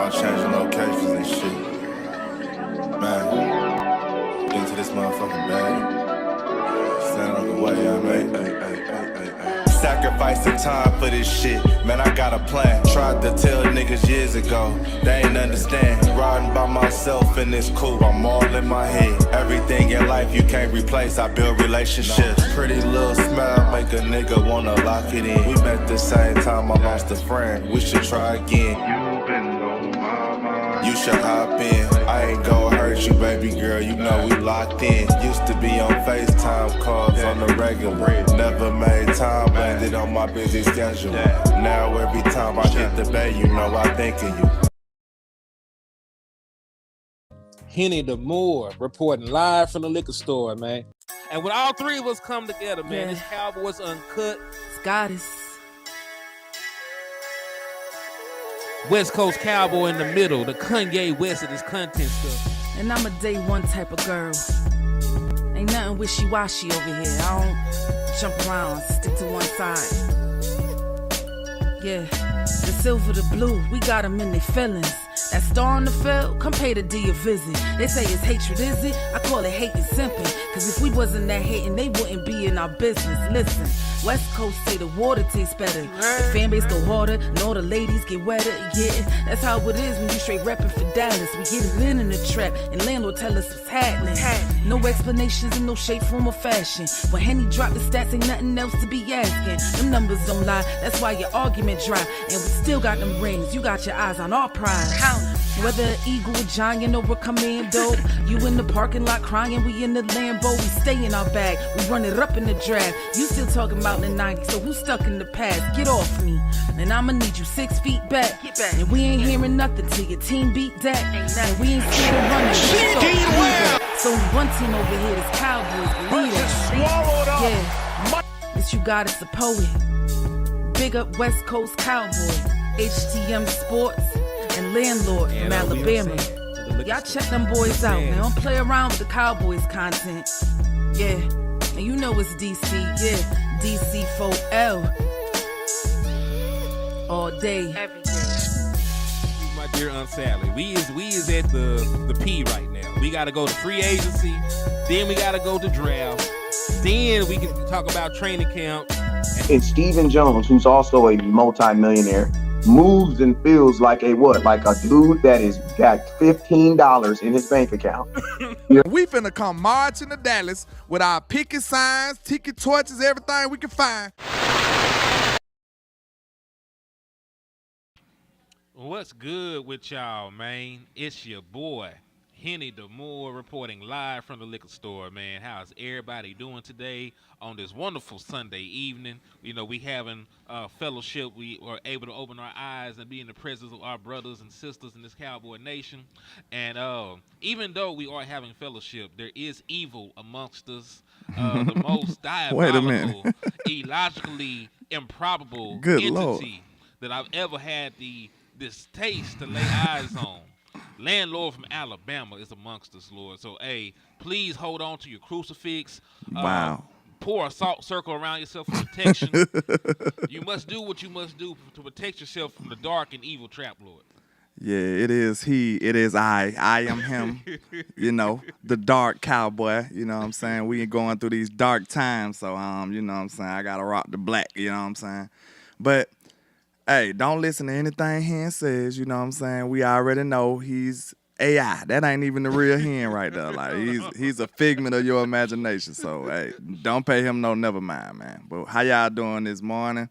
around changing locations and shit. Man, into this motherfucking bag. Stand on the way, I mean. Sacrificing time for this shit, man, I got a plan. Tried to tell niggas years ago, they ain't understand. Riding by myself and it's cool, I'm all in my head. Everything in life you can't replace, I build relationships. Pretty little smile make a nigga wanna lock it in. We met the same time I lost a friend, we should try again. You should hop in, I ain't gon' hurt you, baby girl, you know we locked in. Used to be on FaceTime calls on the regular. Never made time, landed on my busy schedule. Now every time I hit the bay, you know I think of you. Henny the Moore reporting live from the liquor store, man. And when all three of us come together, man, it's Cowboys Uncut. Scottis. West Coast Cowboy in the middle, the Kanye West of this content stuff. And I'm a day one type of girl. Ain't nothing wishy-washy over here. I don't jump around, stick to one side. Yeah, the silver, the blue, we got them in their feelings. That star on the field, come pay the D a visit. They say it's hatred, is it? I call it hate and simping. Cause if we wasn't that hating, they wouldn't be in our business. Listen, West Coast say the water tastes better. The fan base go harder, and all the ladies get wetter. Yeah, that's how it is when you straight reppin' for Dallas. We get it in the trap, and landlord tell us what's happening. No explanations in no shape, form, or fashion. When Henny drop the stats, ain't nothing else to be asking. Them numbers don't lie, that's why your argument dry. And we still got them rings, you got your eyes on our prize. Whether an eagle, a giant, or a commando, you in the parking lot crying, we in the Lambo, we stay in our bag, we run it up in the draft. You still talking about the 90s, so who's stuck in the past? Get off me, and I'ma need you 6 feet back. And we ain't hearing nothing till your team beat that. And we ain't scared of running. So one team over here is Cowboys, believe that. Yeah, this you got is a poet. Big up West Coast Cowboy, HTM Sports, and Landlord from Alabama. Y'all check them boys out, man. Don't play around with the Cowboys content. Yeah, and you know it's DC, yeah, DC 4L. All day, every day. My dear Aunt Sally, we is at the P right now. We gotta go to free agency, then we gotta go to draft, then we can talk about training camp. And Stephen Jones, who's also a multi-millionaire, moves and feels like a what? Like a dude that is got $15 in his bank account. We finna come marching to Dallas with our picket signs, ticket torches, everything we can find. What's good with y'all, man? It's your boy, Henny the Moore, reporting live from the liquor store, man. How's everybody doing today on this wonderful Sunday evening? You know, we having fellowship. We are able to open our eyes and be in the presence of our brothers and sisters in this Cowboy Nation. And even though we are having fellowship, there is evil amongst us. The most diabolical, illogically improbable entity that I've ever had this taste to lay eyes on. Landlord from Alabama is amongst us, Lord. So, hey, please hold on to your crucifix. Wow. Pour a salt circle around yourself for protection. You must do what you must do to protect yourself from the dark and evil trap, Lord. Yeah, it is he, it is I am him, you know, the dark cowboy, you know what I'm saying? We ain't going through these dark times, so, you know what I'm saying? I got to rock the black, you know what I'm saying? But, hey, don't listen to anything Hen says, you know what I'm saying? We already know he's AI. That ain't even the real Hen right there. Like, he's a figment of your imagination. So, hey, don't pay him no never mind, man. But how y'all doing this morning?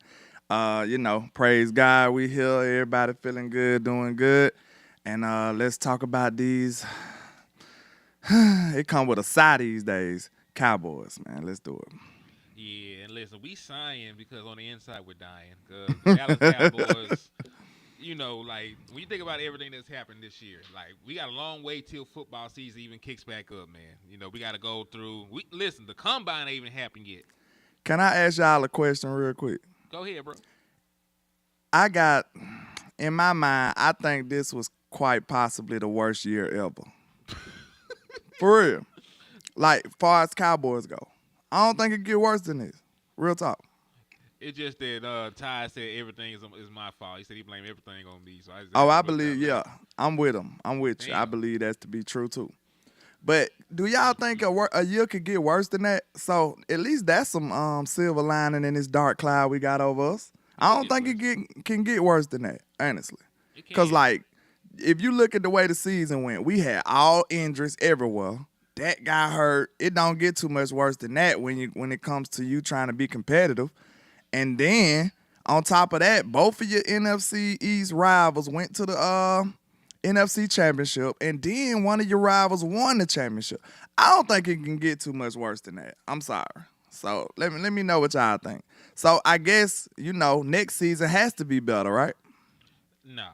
You know, praise God, we here. Everybody feeling good, doing good. And let's talk about these. It come with a side these days. Cowboys, man. Let's do it. Yeah, and listen, we sighing because on the inside we're dying. Because the Dallas Cowboys, you know, like, when you think about everything that's happened this year, like, we got a long way till football season even kicks back up, man. You know, we got to go through. Listen, the combine ain't even happened yet. Can I ask y'all a question real quick? Go ahead, bro. I got, in my mind, I think this was quite possibly the worst year ever. For real. Like, far as Cowboys go. I don't think it get worse than this. Real talk. It's just that Ty said everything is my fault. He said he blamed everything on me. So I just Oh, I put believe, that yeah, I'm with him. I'm with you. I Damn. believe that's to be true too. But do y'all think a year could get worse than that? So at least that's some silver lining in this dark cloud we got over us. I don't think can get worse than that, honestly. It Cause can. like, if you look at the way the season went, we had all injuries everywhere. That got hurt. It don't get too much worse than that when it comes to you trying to be competitive. And then on top of that, both of your NFC East rivals went to the NFC Championship, and then one of your rivals won the championship. I don't think it can get too much worse than that. I'm sorry. So let me know what y'all think. So I guess next season has to be better, right? Nah,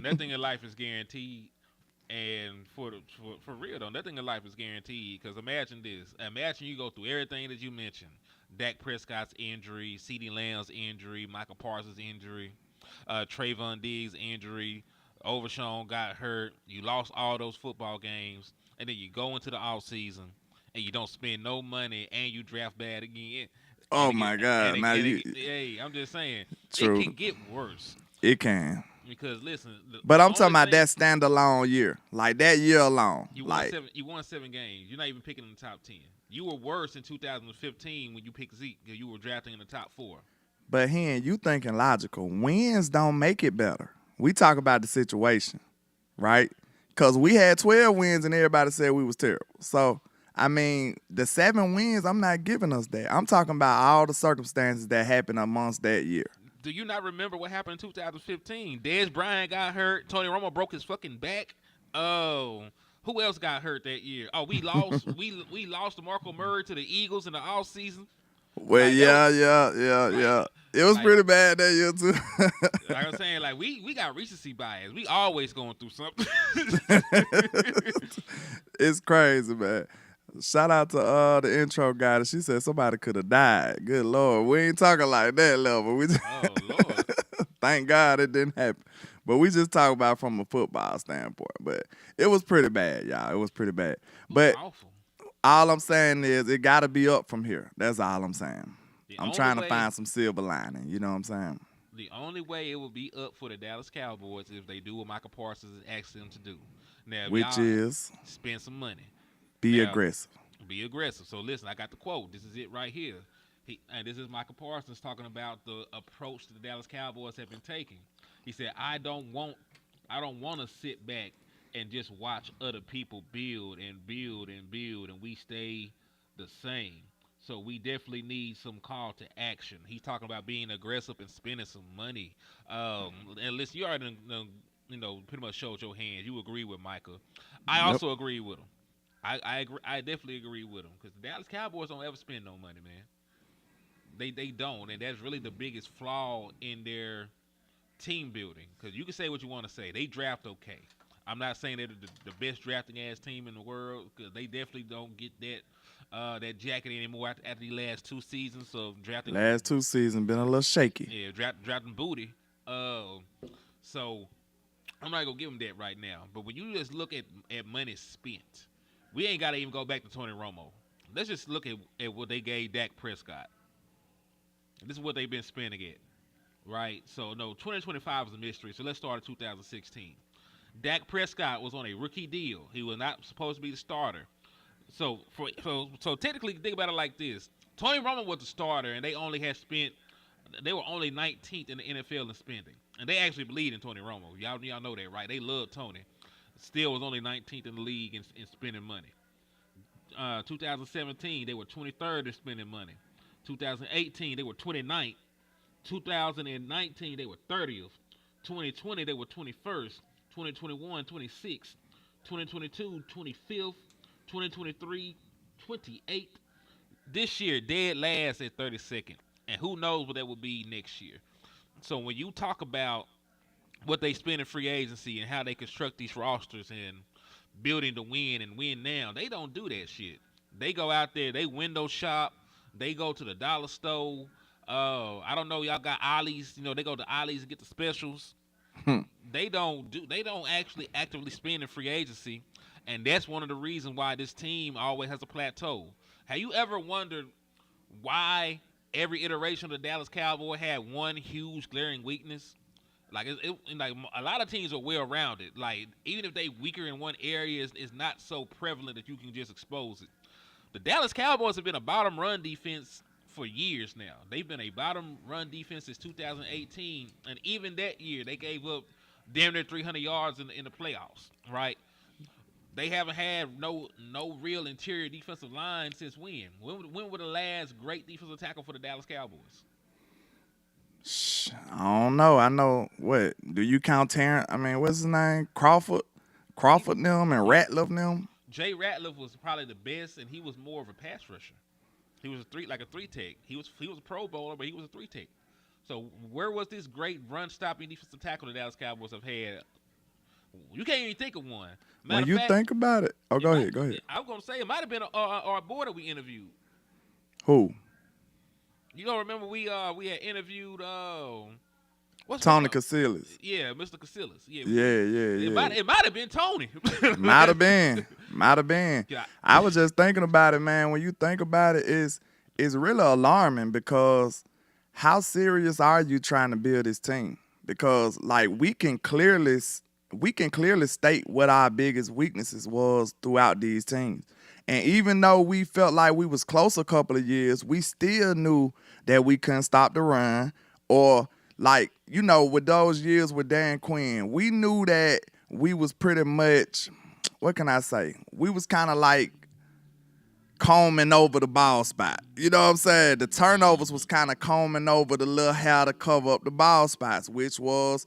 nothing in life is guaranteed, and for real though, nothing in life is guaranteed. Because imagine this: imagine you go through everything that you mentioned: Dak Prescott's injury, CeeDee Lamb's injury, Michael Parsons' injury, Trayvon Diggs' injury, Overshawn got hurt. You lost all those football games, and then you go into the off season and you don't spend no money, and you draft bad again. Oh my God! Now you Hey, I'm just saying, true. it can get worse. It can. Because listen, But I'm talking about that standalone year, like that year alone. You won 7 games. You're not even picking in the top 10. You were worse in 2015 when you picked Zeke because you were drafting in the top 4. But Hen, you thinking logical. Wins don't make it better. We talk about the situation, right? Because we had 12 wins and everybody said we was terrible. So, I mean, the 7 wins, I'm not giving us that. I'm talking about all the circumstances that happened amongst that year. Do you not remember what happened in 2015? Dez Bryant got hurt. Tony Romo broke his fucking back. Oh, who else got hurt that year? Oh, we lost. we lost DeMarco Murray to the Eagles in the off season. Well, like, yeah. It was pretty bad that year too. Like I'm saying, like we got recency bias. We always going through something. It's crazy, man. Shout out to the intro guy. She said somebody could have died. Good Lord. We ain't talking like that level. Oh, Lord. Thank God it didn't happen. But we just talk about from a football standpoint. But it was pretty bad, y'all. It was pretty bad. But awful. All I'm saying is it got to be up from here. That's all I'm saying. I'm trying to find some silver lining. You know what I'm saying? The only way it will be up for the Dallas Cowboys is if they do what Michael Parsons asked them to do. Now, which is spend some money. Be aggressive. Be aggressive. So listen, I got the quote. This is it right here. And this is Michael Parsons talking about the approach that the Dallas Cowboys have been taking. He said, I don't want to sit back and just watch other people build and build and build and we stay the same. So we definitely need some call to action. He's talking about being aggressive and spending some money. And listen, you already pretty much showed your hands. You agree with Michael. I also agree with him. I agree. I definitely agree with him because the Dallas Cowboys don't ever spend no money, man. They don't, and that's really the biggest flaw in their team building. Because you can say what you want to say, they draft okay. I'm not saying they're the best drafting ass team in the world because they definitely don't get that jacket anymore after the last 2 seasons of drafting. Last 2 seasons been a little shaky. Yeah, drafting booty. So I'm not gonna give them that right now. But when you just look at money spent. We ain't got to even go back to Tony Romo. Let's just look at what they gave Dak Prescott. This is what they've been spending it, right? So, no, 2025 is a mystery. So, let's start at 2016. Dak Prescott was on a rookie deal. He was not supposed to be the starter. So technically, think about it like this. Tony Romo was the starter, and they were only 19th in the NFL in spending. And they actually believed in Tony Romo. Y'all know that, right? They love Tony. Still was only 19th in the league in spending money. 2017, they were 23rd in spending money. 2018, they were 29th. 2019, they were 30th. 2020, they were 21st. 2021, 26th. 2022, 25th. 2023, 28th. This year, dead last at 32nd. And who knows what that will be next year. So when you talk about what they spend in free agency and how they construct these rosters and building to win and win now, they don't do that shit. They go out there, they window shop, they go to the dollar store. I don't know, y'all got Ollie's, they go to Ollie's and get the specials. They don't actually actively spend in free agency, and that's one of the reasons why this team always has a plateau. Have you ever wondered why every iteration of the Dallas Cowboy had one huge glaring weakness. Like like a lot of teams are well rounded. Like even if they weaker in one area, it's not so prevalent that you can just expose it. The Dallas Cowboys have been a bottom run defense for years now. They've been a bottom run defense since 2018, and even that year they gave up damn near 300 yards in the playoffs. Right? They haven't had no real interior defensive line since when? When were the last great defensive tackle for the Dallas Cowboys? I don't know. I know what. Do you count Terrence? I mean, what's his name? Crawford them and Ratliff them. Jay Ratliff was probably the best, and he was more of a pass rusher. He was a three tech. He was a Pro Bowler, but he was a three tech. So where was this great run stopping defensive tackle the Dallas Cowboys have had? You can't even think of one. When you think about it, go ahead. I was gonna say it might have been our boy that we interviewed. Who? You don't remember we had interviewed Tony Casillas. Yeah, Mr. Casillas. Yeah. It might have been Tony. Might have been. Yeah. I was just thinking about it, man. When you think about it, it's really alarming because how serious are you trying to build this team? Because like we can clearly state what our biggest weaknesses was throughout these teams. And even though we felt like we was close a couple of years, we still knew that we couldn't stop the run. Or like, you know, with those years with Dan Quinn, we knew that we was pretty much, what can I say? We was kind of like combing over the ball spot. You know what I'm saying? The turnovers was kind of combing over the little hair to cover up the ball spots, which was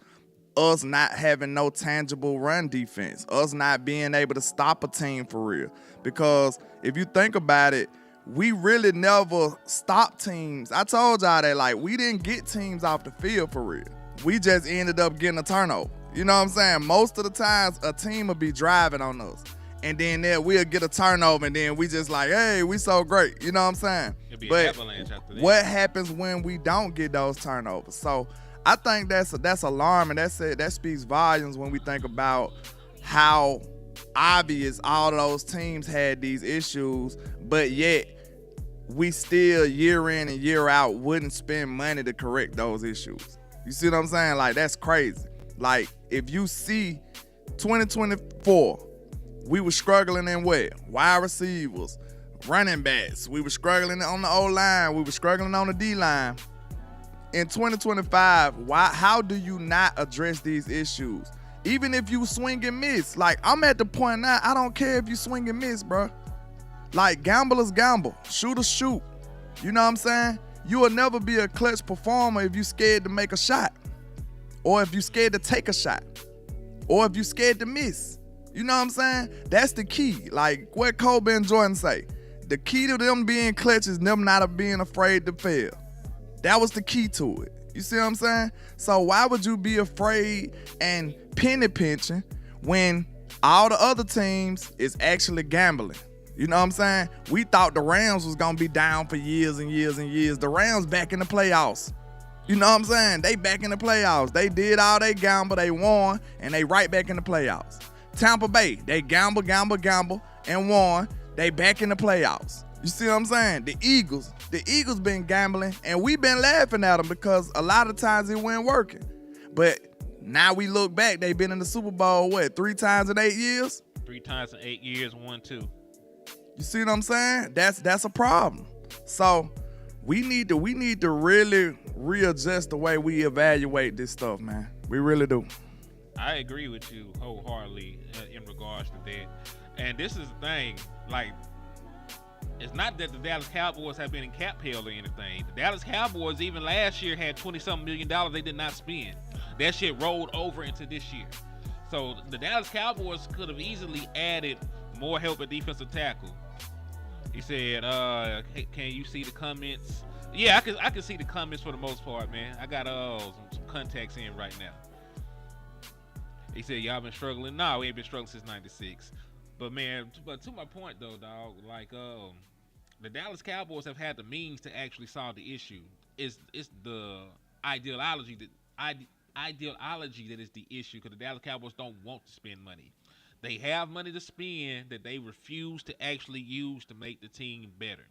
us not having no tangible run defense, us not being able to stop a team for real. Because if you think about it, we really never stopped teams. I told y'all that, like, we didn't get teams off the field for real. We just ended up getting a turnover. You know what I'm saying? Most of the times, a team will be driving on us. And then we'll get a turnover, and then we just like, hey, we so great. You know what I'm saying? It'll be but an avalanche after that. What happens when we don't get those turnovers? So I think that's alarming. That speaks volumes when we think about how obvious all of those teams had these issues, but yet we still year in and year out wouldn't spend money to correct those issues. You see what I'm saying? Like, that's crazy. Like, if you see 2024, we were struggling in what? Wide receivers, running backs. We were struggling on the O-line. We were struggling on the D-line. In 2025, how do you not address these issues? Even if you swing and miss. Like, I'm at the point now, I don't care if you swing and miss, bro. Like, gamblers gamble. Shooters shoot. You know what I'm saying? You will never be a clutch performer if you scared to make a shot. Or if you scared to take a shot. Or if you scared to miss. You know what I'm saying? That's the key. Like what Kobe and Jordan say. The key to them being clutch is them not being afraid to fail. That was the key to it. You see what I'm saying? So why would you be afraid and penny pinching when all the other teams is actually gambling? You know what I'm saying? We thought the Rams was going to be down for years and years and years. The Rams back in the playoffs. You know what I'm saying? They back in the playoffs. They did all they gamble, they won, and they right back in the playoffs. Tampa Bay, they gamble, and won. They back in the playoffs. You see what I'm saying? The Eagles been gambling, and we been laughing at them because a lot of times it wasn't working. But now we look back, they been in the Super Bowl, 3 times in 8 years? 3 times in 8 years, 1-2. You see what I'm saying? That's a problem. So we need to really readjust the way we evaluate this stuff, man. We really do. I agree with you wholeheartedly in regards to that. And this is the thing, like, it's not that the Dallas Cowboys have been in cap hell or anything. The Dallas Cowboys even last year had $20-something million they did not spend. That shit rolled over into this year. So the Dallas Cowboys could have easily added more help at defensive tackle. He said, hey, can you see the comments? Yeah, I can see the comments for the most part, man. I got some contacts in right now. He said, y'all been struggling? No, we ain't been struggling since 96. But, man, to my point, though, dog, like, the Dallas Cowboys have had the means to actually solve the issue. It's the ideology that is the issue, because the Dallas Cowboys don't want to spend money. They have money to spend that they refuse to actually use to make the team better.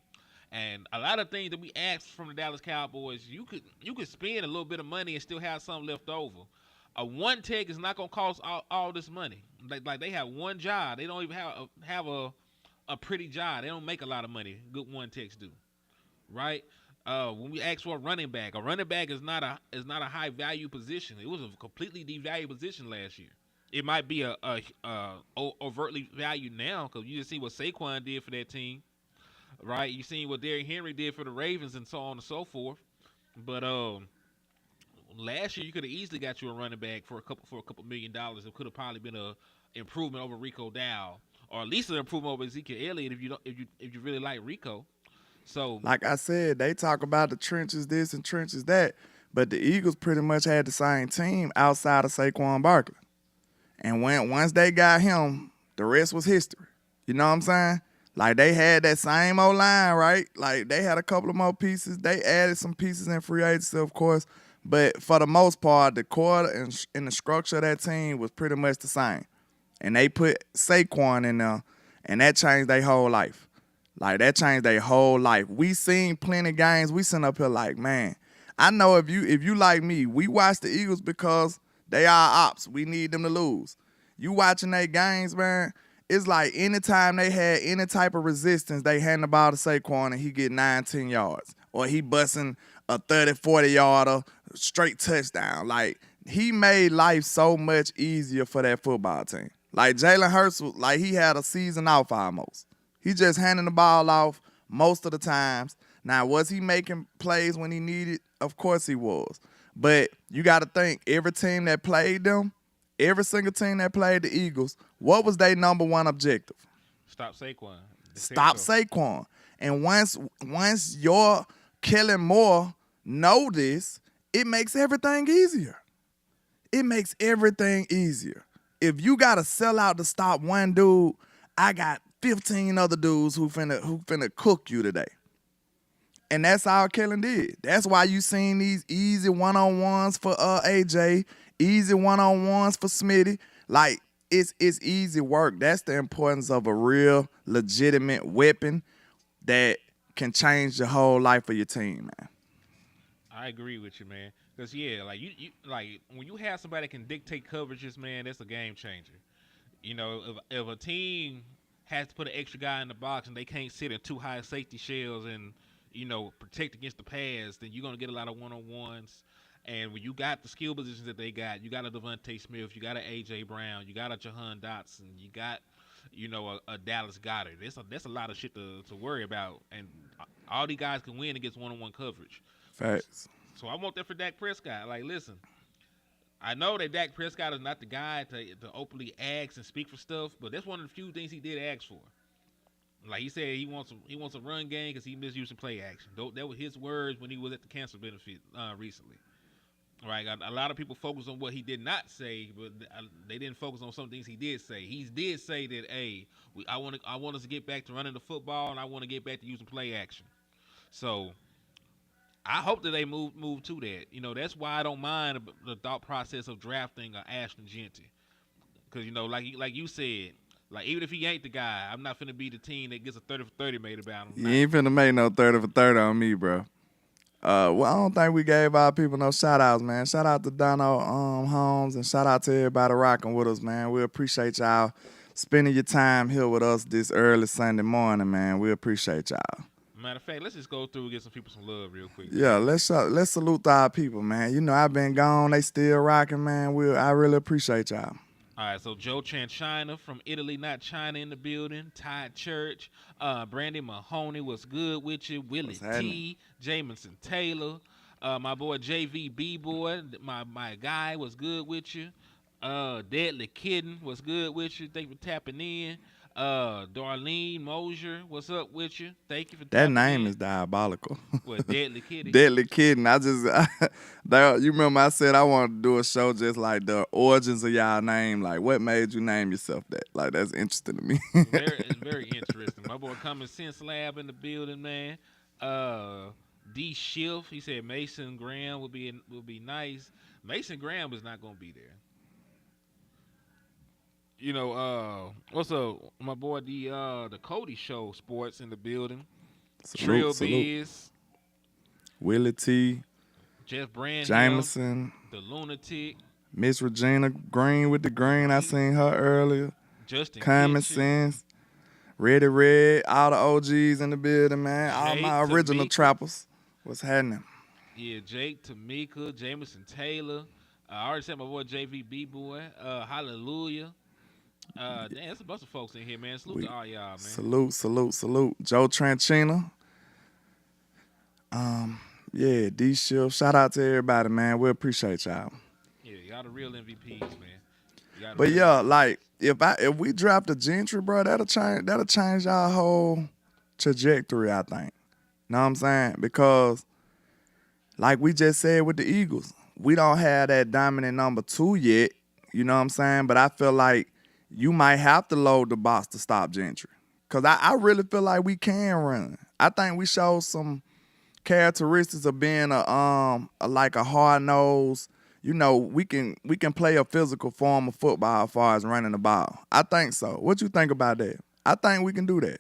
And a lot of things that we ask from the Dallas Cowboys, you could spend a little bit of money and still have something left over. A one tech is not gonna cost all this money. Like they have one job. They don't even have a pretty job. They don't make a lot of money. Good one techs do, right? When we ask for a running back is not a high value position. It was a completely devalued position last year. It might be a overtly valued now because you just see what Saquon did for that team, right? You seen what Derrick Henry did for the Ravens and so on and so forth. But last year you could have easily got you a running back for a couple $1,000,000. It could have probably been a improvement over Rico Dow, or at least an improvement over Ezekiel Elliott if you really like Rico. So, like I said, they talk about the trenches this and trenches that, but the Eagles pretty much had the same team outside of Saquon Barkley. And once they got him, the rest was history. You know what I'm saying? Like, they had that same old line, right? Like, they had a couple of more pieces. They added some pieces in free agency, of course. But for the most part, the core and the structure of that team was pretty much the same. And they put Saquon in there, and that changed their whole life. Like, that changed their whole life. We seen plenty of games. We sitting up here like, man, I know if you like me, we watch the Eagles because they are ops. We need them to lose. You watching their games, man, it's like anytime they had any type of resistance, they hand the ball to Saquon and he get 19 yards. Or he busting a 30, 40-yarder straight touchdown. Like, he made life so much easier for that football team. Like, Jalen Hurts, like, he had a season off almost. He just handing the ball off most of the times. Now, was he making plays when he needed? Of course he was. But you got to think, every team that played them, every single team that played the Eagles, what was their number one objective? stop Saquon. Stop Saquon. And once your Kellen Moore know this, it makes everything easier. It makes everything easier. If you got to sell out to stop one dude, I got 15 other dudes who finna cook you today. And that's all Kellen did. That's why you seen these easy one-on-ones for AJ, easy one-on-ones for Smitty. Like, it's easy work. That's the importance of a real, legitimate weapon that can change the whole life of your team, man. I agree with you, man. Because, yeah, like, you like when you have somebody that can dictate coverages, man, that's a game changer. You know, if a team has to put an extra guy in the box and they can't sit in too high safety shells and, you know, protect against the pass, then you're going to get a lot of one-on-ones. And when you got the skill positions that they got, you got a Devontae Smith, you got an A.J. Brown, you got a Jahan Dotson, you got, you know, a Dallas Goedert. That's a lot of shit to worry about. And all these guys can win against one-on-one coverage. Facts. So I want that for Dak Prescott. Like, listen, I know that Dak Prescott is not the guy to openly ask and speak for stuff, but that's one of the few things he did ask for. Like he said, he wants a run game because he misused play action. That was his words when he was at the cancer benefit recently. Right, a lot of people focus on what he did not say, but they didn't focus on some things he did say. He did say that, hey, I want us to get back to running the football, and I want to get back to using play action. So I hope that they move to that. You know, that's why I don't mind the thought process of drafting Ashton Genty, because, you know, like you said, like, even if he ain't the guy, I'm not finna be the team that gets a 30 for 30 made about him. You ain't finna make no 30 for 30 on me, bro. Well, I don't think we gave our people no shout-outs, man. Shout out to Dono Holmes, and shout out to everybody rocking with us, man. We appreciate y'all spending your time here with us this early Sunday morning, man. We appreciate y'all. Matter of fact, let's just go through and get some people some love real quick. Yeah, let's salute our people, man. You know, I've been gone. They still rocking, man. I really appreciate y'all. All right, so Joe Chanchina from Italy, not China, in the building. Ty Church, Brandy Mahoney, what's good with you? Willie T, Jamison Taylor, my boy JV B-Boy, my guy, what's good with you? Deadly Kitten, what's good with you? Thank you for tapping in. Darlene Mosier, what's up with you? Thank you for tapping in. That name is diabolical. What, Deadly Kitty? Deadly Kitten. You remember I said I wanted to do a show just like the origins of y'all name. Like, what made you name yourself that? Like, that's interesting to me. It's very interesting. My boy Common Sense Lab in the building, man. D Schiff, he said Mason Graham would be nice. Mason Graham is not gonna be there. You know, what's up, my boy the Cody Show Sports in the building. Trill Salute. Biz, Willie T, Jeff Brand, Jameson, the Lunatic, Miss Regina Green with the green. I seen her earlier. Justin Common Kitchen, Sense, Ready Red, all the OGs in the building, man. All Jake, my original Tamika. trappers. What's happening? Yeah, Jake, Tamika, Jameson Taylor. I already said my boy JVB boy. Hallelujah. Damn, there's a bunch of folks in here, man. Salute to all y'all, man. Salute. Joe Tranchina. Yeah, D Shield. Shout out to everybody, man. We appreciate y'all. Yeah, y'all the real MVPs, man. Y'all the But real yeah, MVPs. like if we draft a Gentry, bro, that'll change our whole trajectory, I think. Know what I'm saying? Because like we just said with the Eagles, we don't have that dominant number 2 yet. You know what I'm saying? But I feel like you might have to load the box to stop Gentry. Cause I really feel like we can run. I think we show some characteristics of being like a hard nosed. You know, we can play a physical form of football as far as running the ball. I think so. What you think about that? I think we can do that.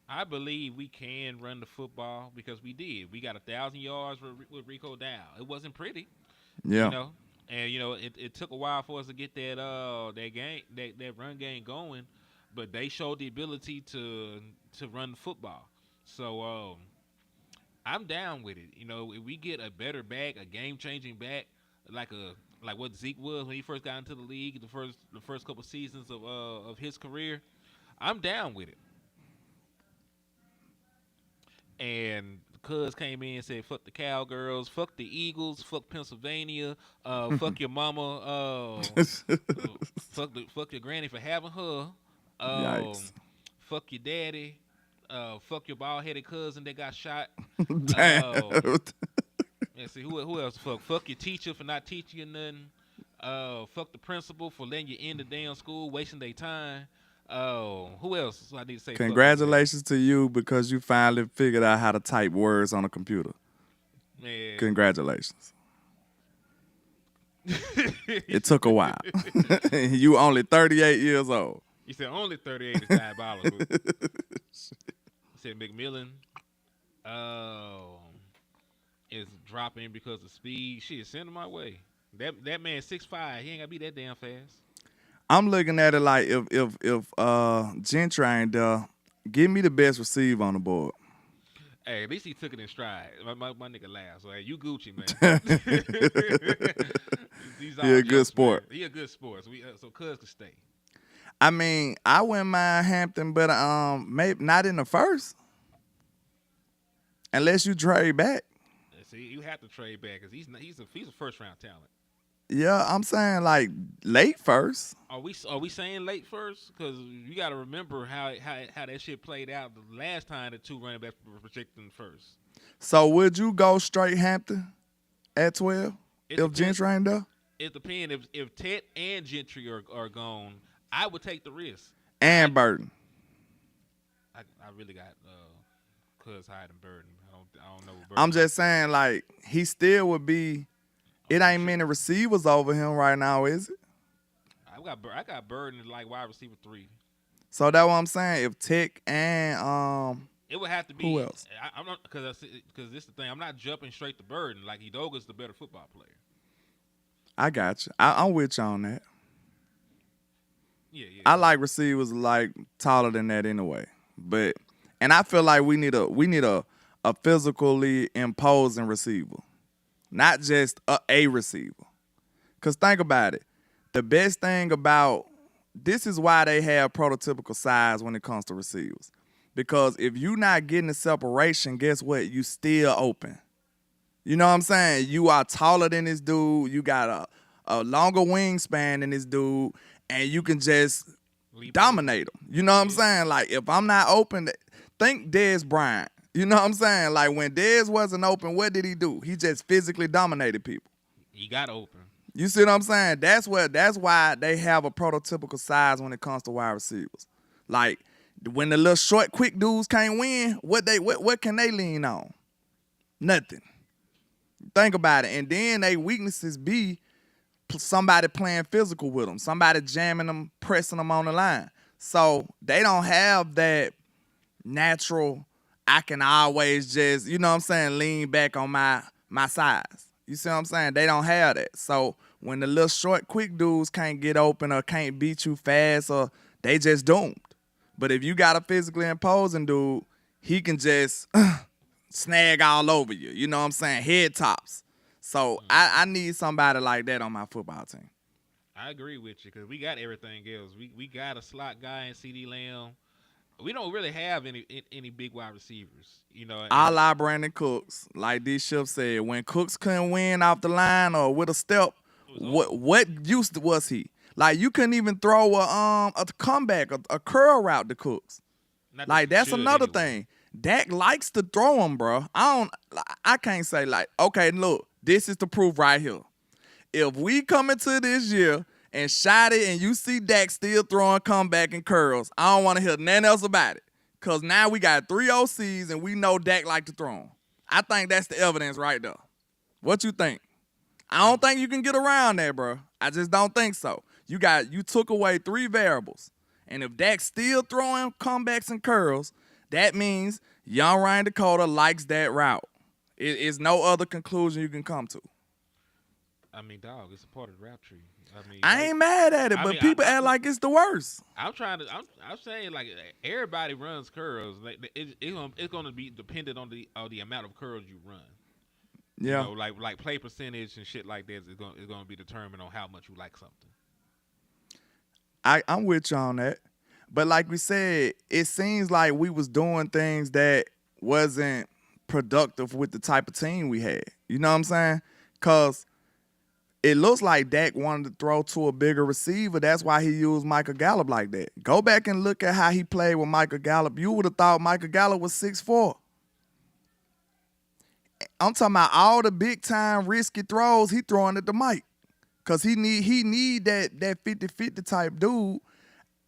I believe we can run the football because we did. We got 1,000 yards with Rico down. It wasn't pretty, Yeah. you know, and it took a while for us to get that run game going, but they showed the ability to run the football. So I'm down with it. You know, if we get a better back, a game changing back, like what Zeke was when he first got into the league, the first couple seasons of his career, I'm down with it. And Cuz came in and said, "Fuck the Cowgirls, fuck the Eagles, fuck Pennsylvania, fuck your mama, fuck your granny for having her, Yikes. fuck your daddy, fuck your bald headed cousin that got shot." Damn. And see who else? Fuck your teacher for not teaching you nothing. Fuck the principal for letting you in the damn school, wasting their time. Oh, who else? So I need to say. Congratulations to you because you finally figured out how to type words on a computer. Man. Congratulations. It took a while. You only 38 years old. He said only 38 is diabolical. He said McMillan is dropping because of speed. Shit, send him my way. That man 6'5", he ain't gotta be that damn fast. I'm looking at it like if Gentry ain't there, give me the best receiver on the board. Hey, at least he took it in stride. My nigga laughs. So, hey, you Gucci, man. He a good sport. Man. He a good sport. So Cuz could stay. I mean, I wouldn't mind Hampton, but maybe not in the first. Unless you trade back. See, you have to trade back because he's a first round talent. Yeah, I'm saying like late first. Are we saying late first? Because you got to remember how that shit played out the last time the two running backs were projecting first. So would you go straight Hampton at 12 if Gentry ain't there? It depends. If Ted and Gentry are gone, I would take the risk. And Burton. I really got Cuz higher than Burton. I don't know. What I'm just saying, like, he still would be. It ain't many receivers over him right now, is it? I got Burton like wide receiver 3. So that's what I'm saying. If Tech and it would have to be. Who else? I'm not because this is the thing. I'm not jumping straight to Burton. Like Udoga's the better football player. I got you. I'm with you on that. Yeah. I like receivers like taller than that anyway. And I feel like we need a physically imposing receiver. Not just a receiver. Because think about it. The best thing about this is why they have prototypical size when it comes to receivers. Because if you're not getting the separation, guess what? You still open. You know what I'm saying? You are taller than this dude. You got a longer wingspan than this dude. And you can just dominate him. You know what I'm saying? Like, if I'm not open, think Dez Bryant. You know what I'm saying? Like, when Dez wasn't open, what did he do? He just physically dominated people. He got open. You see what I'm saying? That's why they have a prototypical size when it comes to wide receivers. Like, when the little short, quick dudes can't win, what can they lean on? Nothing. Think about it. And then they weaknesses be somebody playing physical with them, somebody jamming them, pressing them on the line. So they don't have that natural I can always just, you know what I'm saying, lean back on my size. You see what I'm saying? They don't have that. So when the little short, quick dudes can't get open or can't beat you fast, or they just doomed. But if you got a physically imposing dude, he can just snag all over you. You know what I'm saying? Head tops. So I need somebody like that on my football team. I agree with you because we got everything else. We got a slot guy in CD Lamb. We don't really have any big wide receivers, you know. I like Brandon Cooks. Like D Ship said, when Cooks couldn't win off the line or with a step, what use was he? Like you couldn't even throw a comeback, a curl route to Cooks. Like that's another thing. Dak likes to throw him, bro. I can't say like, okay, look, this is the proof right here. If we come into this year and shot it and you see Dak still throwing comeback and curls, I don't want to hear nothing else about it. Because now we got 3 OCs and we know Dak like to throw them. I think that's the evidence right there. What you think? I don't think you can get around that, bro. I just don't think so. You took away 3 variables. And if Dak's still throwing comebacks and curls, that means young Ryan Dakota likes that route. It's no other conclusion you can come to. I mean, dog, it's a part of the rap tree. I ain't mad at it, but people act like it's the worst. I'm saying like everybody runs curls. Like it's gonna be dependent on the amount of curls you run. Yeah. You know, like play percentage and shit like that is gonna be determined on how much you like something. I'm with you on that. But like we said, it seems like we was doing things that wasn't productive with the type of team we had. You know what I'm saying? Because it looks like Dak wanted to throw to a bigger receiver. That's why he used Michael Gallup like that. Go back and look at how he played with Michael Gallup. You would have thought Michael Gallup was 6'4". I'm talking about all the big-time risky throws he throwing at the Mike. Because he need that 50-50 type dude.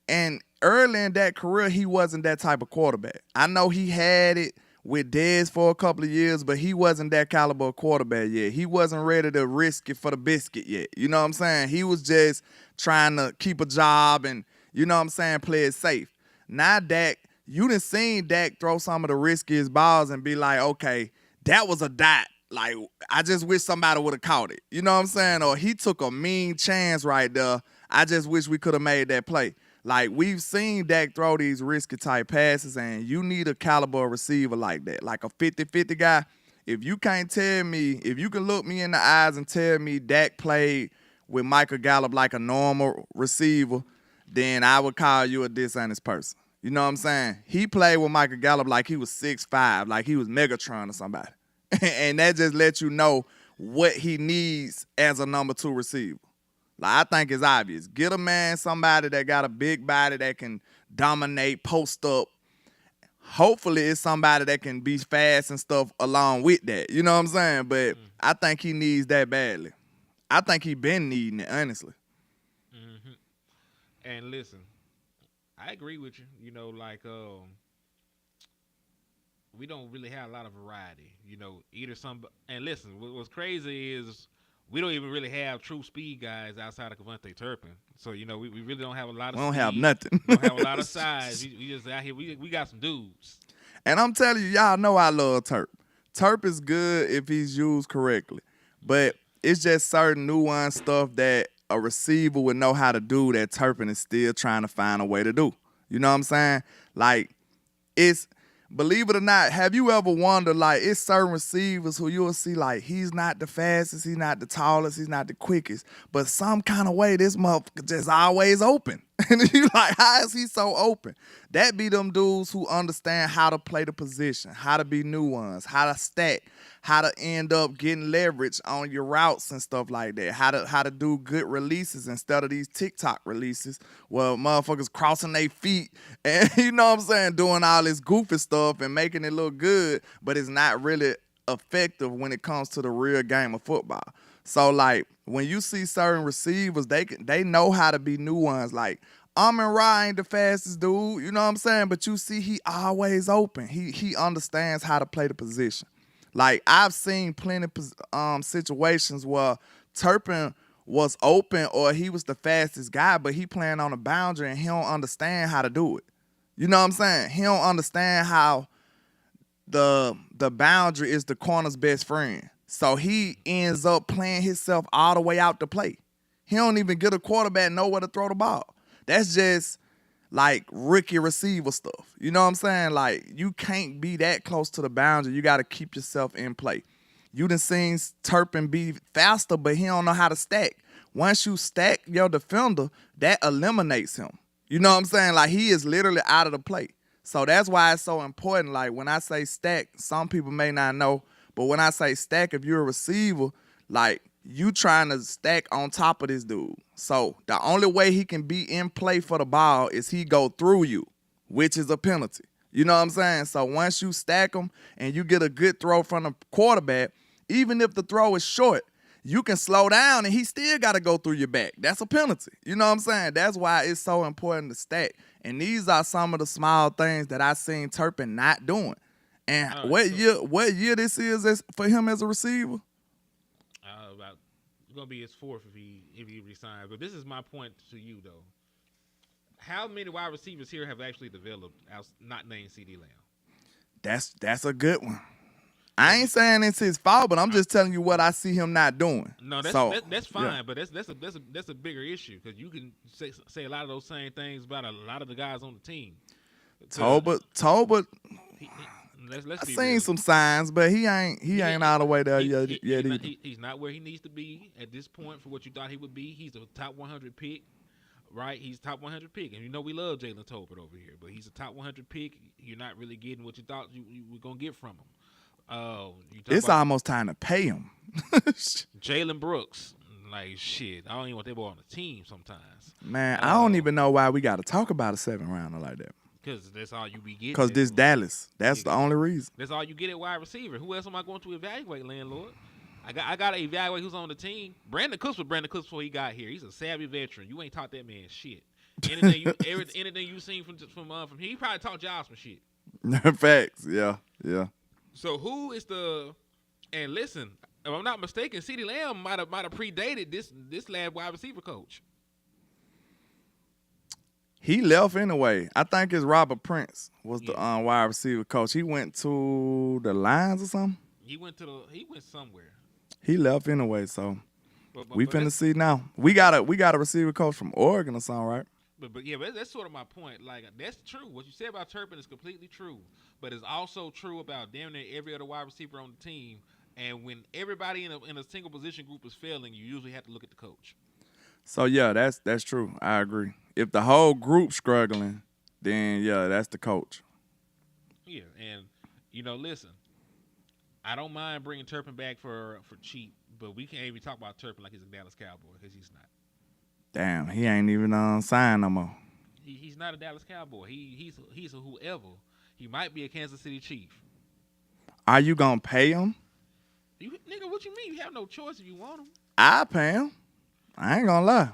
And early in that career, he wasn't that type of quarterback. I know he had it with Dez for a couple of years, but he wasn't that caliber of quarterback yet. He wasn't ready to risk it for the biscuit yet. You know what I'm saying? He was just trying to keep a job and, you know what I'm saying, play it safe. Now Dak, you done seen Dak throw some of the riskiest balls and be like, okay, that was a dot. Like, I just wish somebody would have caught it. You know what I'm saying? Or he took a mean chance right there. I just wish we could have made that play. Like, we've seen Dak throw these risky type passes, and you need a caliber receiver like that. Like a 50-50 guy. If you can't tell me, if you can look me in the eyes and tell me Dak played with Michael Gallup like a normal receiver, then I would call you a dishonest person. You know what I'm saying? He played with Michael Gallup like he was 6'5", like he was Megatron or somebody. And that just lets you know what he needs as a number 2 receiver. Like, I think it's obvious. Get a man, somebody that got a big body that can dominate, post up. Hopefully it's somebody that can be fast and stuff along with that. You know what I'm saying? But I think he needs that badly. I think he been needing it, honestly. Mm-hmm. And listen, I agree with you. You know, like, we don't really have a lot of variety. You know, and listen, what's crazy is we don't even really have true speed guys outside of Kevontae Turpin. So, you know, we really don't have a lot of We don't speed. have nothing. We don't have a lot of size. We just out here. We got some dudes. And I'm telling you, y'all know I love Turp. Turp is good if he's used correctly. But it's just certain nuanced stuff that a receiver would know how to do that Turpin is still trying to find a way to do. You know what I'm saying? Like, it's... Believe it or not, have you ever wondered, like, it's certain receivers who you'll see, like, he's not the fastest, he's not the tallest, he's not the quickest, but some kind of way this motherfucker just always open. And you like, how is he so open? That be them dudes who understand how to play the position, how to be nuanced, how to stack, how to end up getting leverage on your routes and stuff like that, how to do good releases instead of these TikTok releases where motherfuckers crossing their feet and, you know what I'm saying, doing all this goofy stuff and making it look good, but it's not really effective when it comes to the real game of football. So, like, when you see certain receivers, they know how to be nuanced. Like, Amon-Ra ain't the fastest dude, you know what I'm saying? But you see he always open. He understands how to play the position. Like, I've seen plenty of situations where Turpin was open or he was the fastest guy, but he playing on a boundary and he don't understand how to do it. You know what I'm saying? He don't understand how the boundary is the corner's best friend. So he ends up playing himself all the way out to play. He don't even get a quarterback nowhere to throw the ball. That's just like rookie receiver stuff. You know what I'm saying? Like, you can't be that close to the boundary. You got to keep yourself in play. You done seen Turpin be faster, but he don't know how to stack. Once you stack your defender, that eliminates him. You know what I'm saying? Like, he is literally out of the play. So that's why it's so important. Like, when I say stack, some people may not know, but when I say stack, if you're a receiver, like, you trying to stack on top of this dude. So the only way he can be in play for the ball is he go through you, which is a penalty. You know what I'm saying? So once you stack him and you get a good throw from the quarterback, even if the throw is short, you can slow down and he still got to go through your back. That's a penalty. You know what I'm saying? That's why it's so important to stack. And these are some of the small things that I seen Turpin not doing. And what year this is for him as a receiver? It's gonna be his fourth if he resigns. But this is my point to you though. How many wide receivers here have actually developed not named CD Lamb? That's a good one. I ain't saying it's his fault, but I'm just telling you what I see him not doing. No, that's fine, yeah. But that's a bigger issue because you can say a lot of those same things about a lot of the guys on the team. Tolbert. Let's I be seen real. some signs, but he ain't all the way there yet. He's not where he needs to be at this point for what you thought he would be. He's a top 100 pick, right? He's top 100 pick, and you know we love Jalen Tolbert over here, but he's a top 100 pick. You're not really getting what you thought you were gonna get from him. It's almost time to pay him. Jalen Brooks, like shit. I don't even want that boy on the team sometimes. Man, I don't even know why we got to talk about a 7th rounder like that. Because that's all you be getting. Because this Dallas. That's the only reason. That's all you get at wide receiver. Who else am I going to evaluate, landlord? I got to evaluate who's on the team. Brandon Cooks was Brandon Cooks before he got here. He's a savvy veteran. You ain't taught that man shit. Anything you seen from him, he probably taught y'all some shit. Facts. Yeah. So who is the? And listen, if I'm not mistaken, CeeDee Lamb might have predated this lad wide receiver coach. He left anyway. I think it's Robert Prince was the wide receiver coach. He went to the Lions or something. He went somewhere. He left anyway, so we finna see now. We got a receiver coach from Oregon or something, right? But that's sort of my point. Like, that's true. What you said about Turpin is completely true. But it's also true about damn near every other wide receiver on the team. And when everybody in a single position group is failing, you usually have to look at the coach. So yeah, that's true. I agree. If the whole group's struggling, then yeah, that's the coach. Yeah, and listen, I don't mind bringing Turpin back for cheap, but we can't even talk about Turpin like he's a Dallas Cowboy because he's not. Damn, he ain't even signed no more. He's not a Dallas Cowboy. He's a whoever. He might be a Kansas City Chief. Are you gonna pay him? Nigga, what you mean? You have no choice if you want him. I pay him. I ain't gonna lie.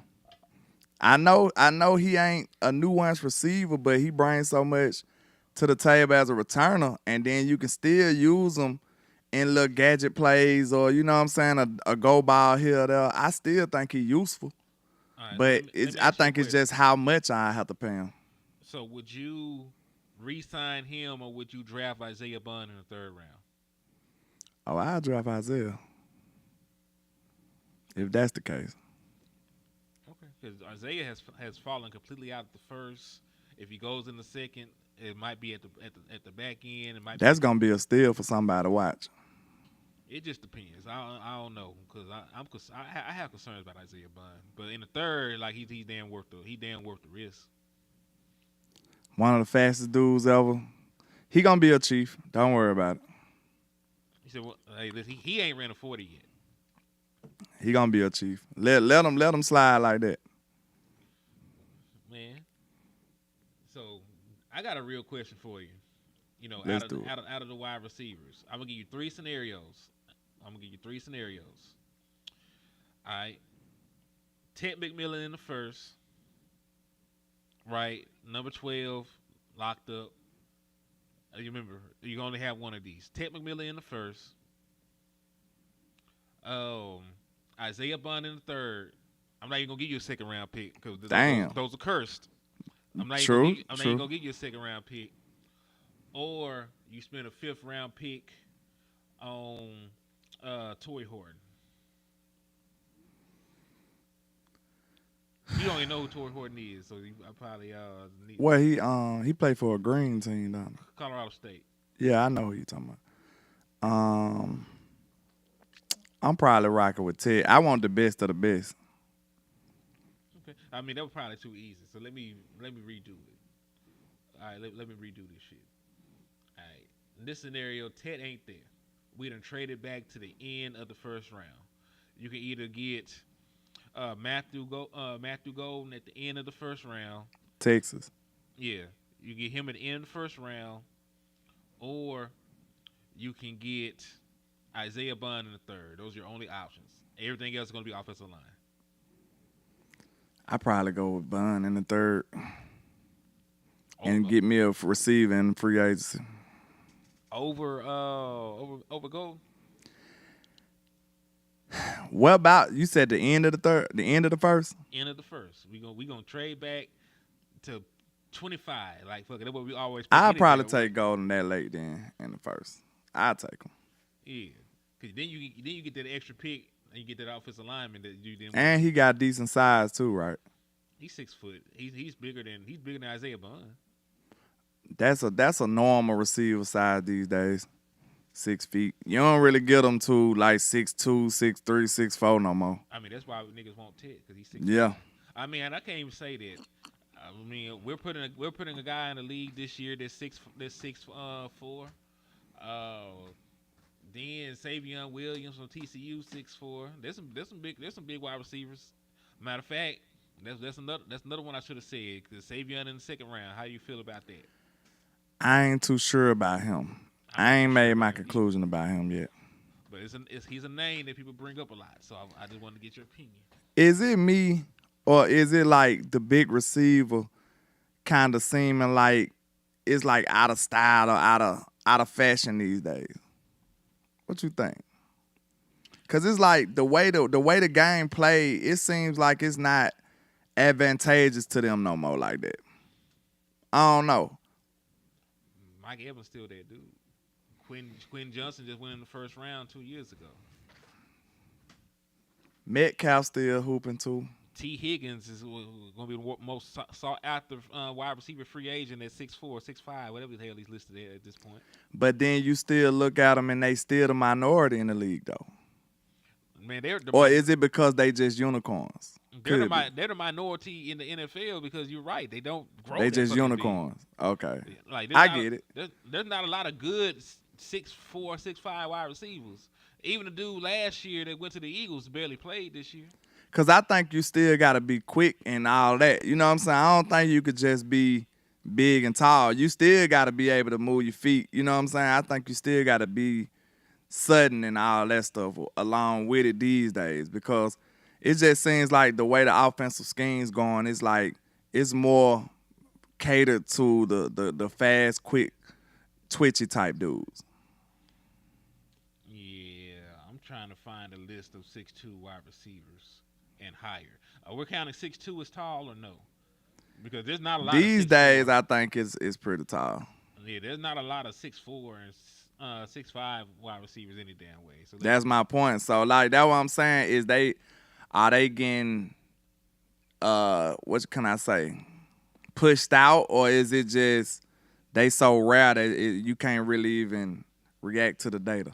I know he ain't a nuanced receiver, but he brings so much to the table as a returner, and then you can still use him in little gadget plays or, you know what I'm saying, a go ball here or there. I still think he's useful. Right, but I think it's question. just how much I have to pay him. So would you re-sign him or would you draft Isaiah Bond in the 3rd round? Oh, I'll draft Isaiah. If that's the case. Okay, because Isaiah has fallen completely out of the first. If he goes in the 2nd, it might be at the back end. That's gonna be a steal for somebody to watch. It just depends. I don't know because I have concerns about Isaiah Bond, but in the 3rd, like he's damn worth the risk. One of the fastest dudes ever. He gonna be a Chief. Don't worry about it. He said, "Well, hey, listen, he ain't ran a 40 yet. He gonna be a Chief. Let him slide like that." Man. So I got a real question for you. Let's out of the wide receivers, I'm gonna give you 3 scenarios. All right. Ted McMillan in the 1st. Right. Number 12 locked up. You remember, you only have one of these. Ted McMillan in the 1st. Isaiah Bond in the 3rd. I'm not even gonna give you a 2nd round pick because those are cursed. I'm not even gonna give you a 2nd round pick. or you spend a 5th round pick on Torrey Horton. You don't even know who Torrey Horton is, so I probably need Well, he played for a green team, don't he? Colorado State. Yeah, I know who you talking about. I'm probably rocking with Ted. I want the best of the best. Okay. I mean, that was probably too easy. So let me redo it. All right, let me redo this shit. All right. In this scenario, Ted ain't there. We done traded back to the end of the first round. You can either get Matthew Golden at the end of the first round. Texas. Yeah, you get him at the end of the first round, or you can get Isaiah Bond in the third. Those are your only options. Everything else is going to be offensive line. I probably go with Bun in the third and get me a receiver in free agency. Over Golden? What about you said the end of the third, the end of the first? End of the first. We gonna trade back to 25. Like fuck it, that's what we always. I'll probably take Golden that late then in the first. I'll take him. Yeah, because then you get that extra pick and you get that offensive lineman that you didn't. And he got decent size too, right? He's 6 foot. He's bigger than Isaiah Bond. That's a normal receiver size these days. 6 feet. You don't really get them to like 6'2", 6'3", 6'4" no more. I mean, that's why niggas want Ted because he's 6'. Yeah. I mean, and I can't even say that. I mean, we're putting a guy in the league this year that's 6'4". Then Savion Williams from TCU 6'4". There's some big wide receivers. Matter of fact, that's another one I should have said. Cause Savion in the second round. How do you feel about that? I ain't too sure about him. I ain't made my conclusion about him yet. But he's a name that people bring up a lot. So I just wanted to get your opinion. Is it me or is it like the big receiver kind of seeming like it's like out of style or out of fashion these days? What you think? Cause it's like the way the game play, it seems like it's not advantageous to them no more like that. I don't know. Mike Evans still that dude. Quinn Johnson just went in the first round 2 years ago. Metcalf still hooping too. T. Higgins is going to be the most sought after wide receiver free agent at 6'4", 6'5", whatever the hell he's listed at this point. But then you still look at them and they still the minority in the league though. Man, or is it because they just unicorns? They're the minority in the NFL because you're right. They don't grow. They just unicorns. Big. Okay. Like I get it. There's not a lot of good 6'4", 6'5" wide receivers. Even the dude last year that went to the Eagles barely played this year. Because I think you still got to be quick and all that. You know what I'm saying? I don't think you could just be big and tall. You still got to be able to move your feet. You know what I'm saying? I think you still got to be sudden and all that stuff along with it these days because it just seems like the way the offensive scheme's going, it's like it's more catered to the fast, quick, twitchy type dudes. Yeah, I'm trying to find a list of 6'2" wide receivers and higher. We're counting 6'2" as tall or no? Because there's not a lot these of days. I think it's pretty tall. Yeah, there's not a lot of 6'4" and 6'5" wide receivers any damn way. So that's my point. So like that's what I'm saying is are they getting what can I say, pushed out, or is it just they so rare that you can't really even react to the data?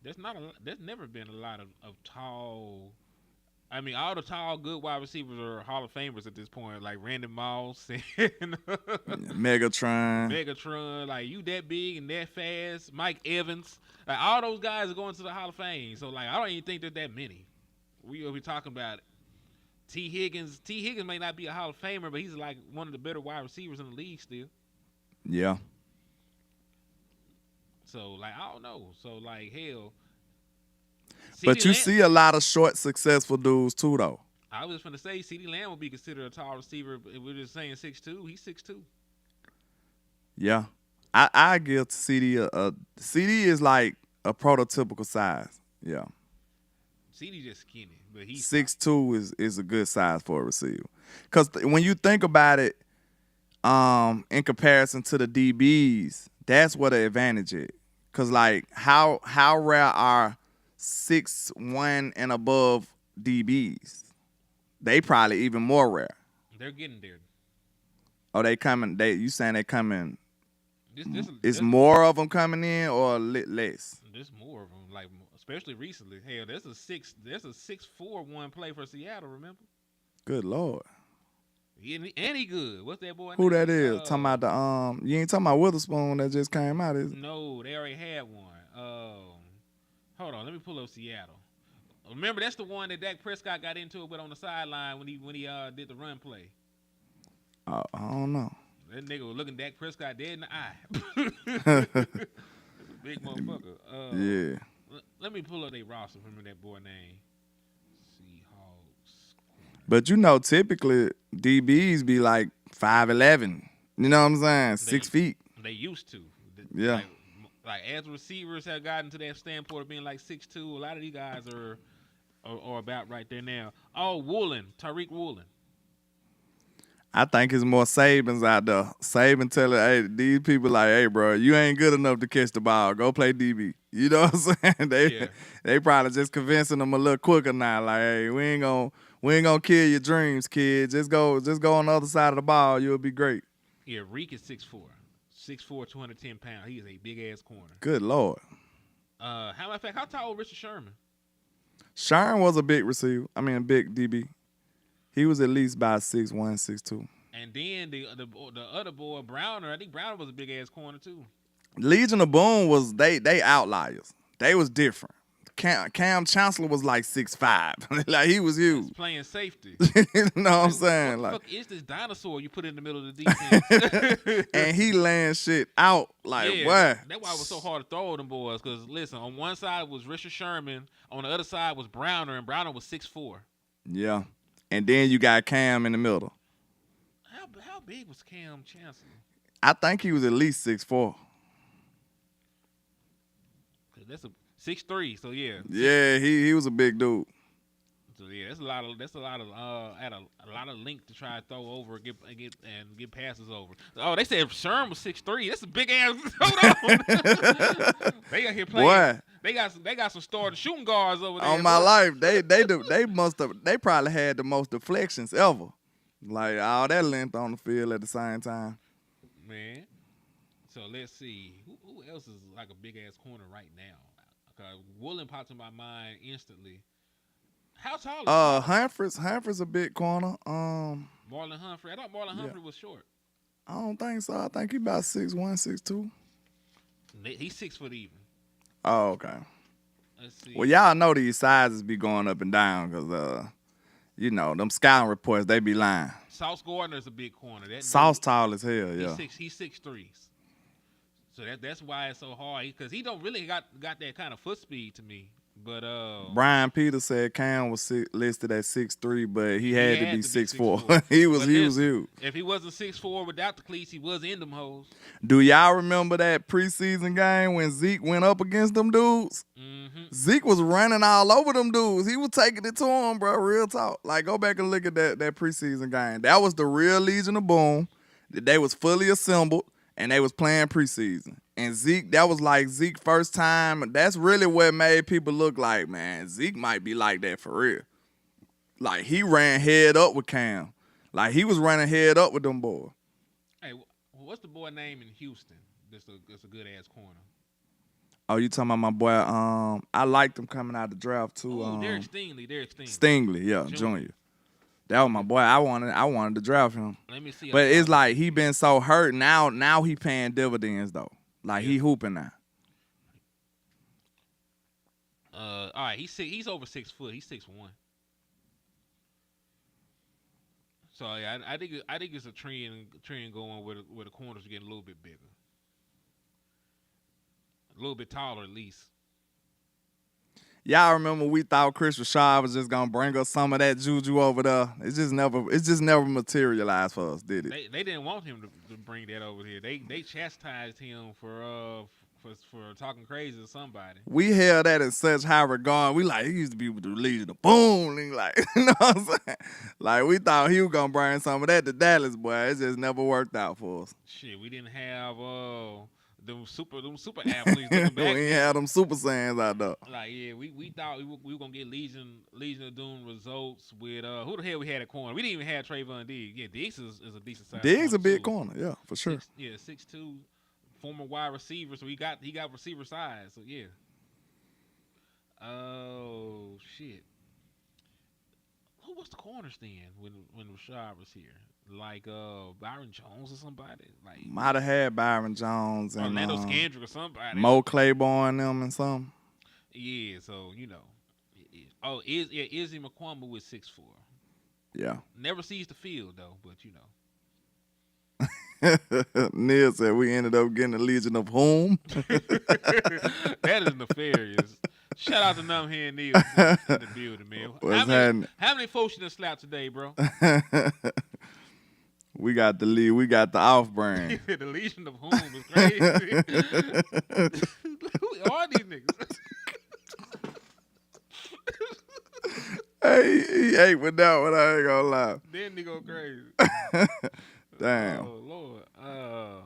There's never been a lot of tall. I mean, all the tall, good wide receivers are Hall of Famers at this point, like Randy Moss and Megatron. Like, you that big and that fast. Mike Evans. Like, all those guys are going to the Hall of Fame. So, like, I don't even think there's that many. We're talking about T. Higgins. T. Higgins may not be a Hall of Famer, but he's, like, one of the better wide receivers in the league still. Yeah. So, like, I don't know. So, like, hell. But you see a lot of short, successful dudes, too, though. I was just going to say, CeeDee Lamb would be considered a tall receiver. If we're just saying 6'2", he's 6'2". Yeah. I give CeeDee CeeDee is like a prototypical size. Yeah. CeeDee just skinny, but he's 6'2" is a good size for a receiver. Because when you think about it, in comparison to the DBs, that's what the advantage is. Cause like how rare are 6'1" and above DBs? They probably even more rare. They're getting there. Oh, they coming? You saying they coming? This Is more of them coming in or less? There's more of them, like especially recently. Hell, there's a 6'4" one play for Seattle. Remember? Good Lord. And he good. What's that boy? Who name? that is? Talking about the you ain't talking about Witherspoon that just came out, is it? No, they already had one. Hold on, let me pull up Seattle. Remember, that's the one that Dak Prescott got into it with on the sideline when he did the run play. I don't know. That nigga was looking Dak Prescott dead in the eye. Big motherfucker. Yeah. Let me pull up their roster. Remember that boy name? Seahawks. But you know, typically DBs be like 5'11". You know what I'm saying? 6 feet. They used to. Yeah. Like as receivers have gotten to that standpoint of being like 6'2", a lot of these guys are about right there now. Oh, Tariq Woolen. I think it's more Sabins out there. Saban telling, hey, these people like, hey, bro, you ain't good enough to catch the ball. Go play DB. You know what I'm saying? They probably just convincing them a little quicker now. Like, hey, we ain't gonna kill your dreams, kid. Just go on the other side of the ball. You'll be great. Yeah, Reek is 6'4", 210 pounds. He is a big ass corner. Good Lord. Matter of fact, how tall was Richard Sherman? Sherman was a big receiver. I mean, a big DB. He was at least about 6'1", 6'2". And then the other boy, Browner, I think Browner was a big ass corner too. Legion of Boom was they outliers. They was different. Cam Chancellor was like 6'5". Like he was huge. He's playing safety. You know what I'm saying? What the like, fuck is this dinosaur you put in the middle of the defense? and he laying shit out like what? That's why it was so hard to throw them boys. Because listen, on one side was Richard Sherman, on the other side was Browner, and Browner was 6'4". Yeah, and then you got Cam in the middle. How big was Cam Chancellor? I think he was at least 6'4". That's a 6'3", so yeah. Yeah, he was a big dude. So yeah, that's a lot of length to try to throw over and get passes over. Oh, they said Sherm was 6'3". That's a big ass. Hold on. They got here playing. Boy. They got some starting shooting guards over there. On my life, they probably had the most deflections ever. Like all that length on the field at the same time. Man. So let's see. Who else is like a big ass corner right now? Woolen popped in my mind instantly. How tall is Humphrey's a big corner. Marlon Humphrey? I thought Marlon Humphrey was short. I don't think so. I think he about 6'1", 6'2". He's 6 foot even. Oh, okay. Let's see. Well, y'all know these sizes be going up and down because, you know, them scouting reports, they be lying. Sauce Gardner's a big corner. Sauce tall as hell, yeah. He's 6'3". So that's why it's so hard because he don't really got that kind of foot speed to me. But Brian Peters said Cam was listed at 6'3", but he had to be 6'4". 6'4". he was huge. If he wasn't 6'4" without the cleats, he was in them hoes. Do y'all remember that preseason game when Zeke went up against them dudes? Mm-hmm. Zeke was running all over them dudes. He was taking it to them, bro. Real talk. Like, go back and look at that preseason game. That was the real Legion of Boom. They was fully assembled, and they was playing preseason. And Zeke, that was like Zeke's first time. That's really what made people look like, man, Zeke might be like that for real. Like, he ran head up with Cam. Like, he was running head up with them boys. Hey, what's the boy name in Houston that's a good-ass corner? Oh, you talking about my boy? I liked him coming out of the draft, too. Oh, Derek Stingley. Stingley, yeah, Junior. That was my boy. I wanted to draft him. Let me see. But it's like he been so hurt. Now he paying dividends, though. Like, he hooping now. All right, he's over 6 foot. He's 6'1". So yeah, I think it's a trend going where the corners are getting a little bit bigger, a little bit taller at least. Y'all remember we thought Chris Rashad was just gonna bring us some of that juju over there. It just never materialized for us, did it? They didn't want him to bring that over here. They chastised him for for talking crazy to somebody. We held that in such high regard. We like, he used to be with the Legion of Boom. And like, you know what I'm saying? Like, we thought he was going to bring some of that to Dallas, boy. It just never worked out for us. Shit, we didn't have them super athletes looking We back. ain't had them Super Saiyans out there. Like, yeah, we thought we were gonna get Legion of Doom results with who the hell we had at corner. We didn't even have Trayvon Diggs. Yeah, Diggs is a decent size. Diggs a big too. corner, yeah, for sure. 6'2", former wide receiver, so he got receiver size. So yeah. Oh shit. Who was the corners then when Rashad was here? Like Byron Jones or somebody? Like Might have had Byron Jones and Orlando Scandrick or somebody. Mo Claiborne them and something. Yeah, so you know. Izzy McCormick was 6'4". Yeah. Never sees the field though, but you know. Neil said we ended up getting the Legion of whom? That is nefarious. Shout out to Numb Here and Neil in the building, man. How many folks you done slapped today, bro? We got the lead. We got the off-brand. The Legion of whom is crazy. Who are these niggas? Hey, he ate with that one. I ain't gonna lie. Then they go crazy. Damn. Oh, Lord.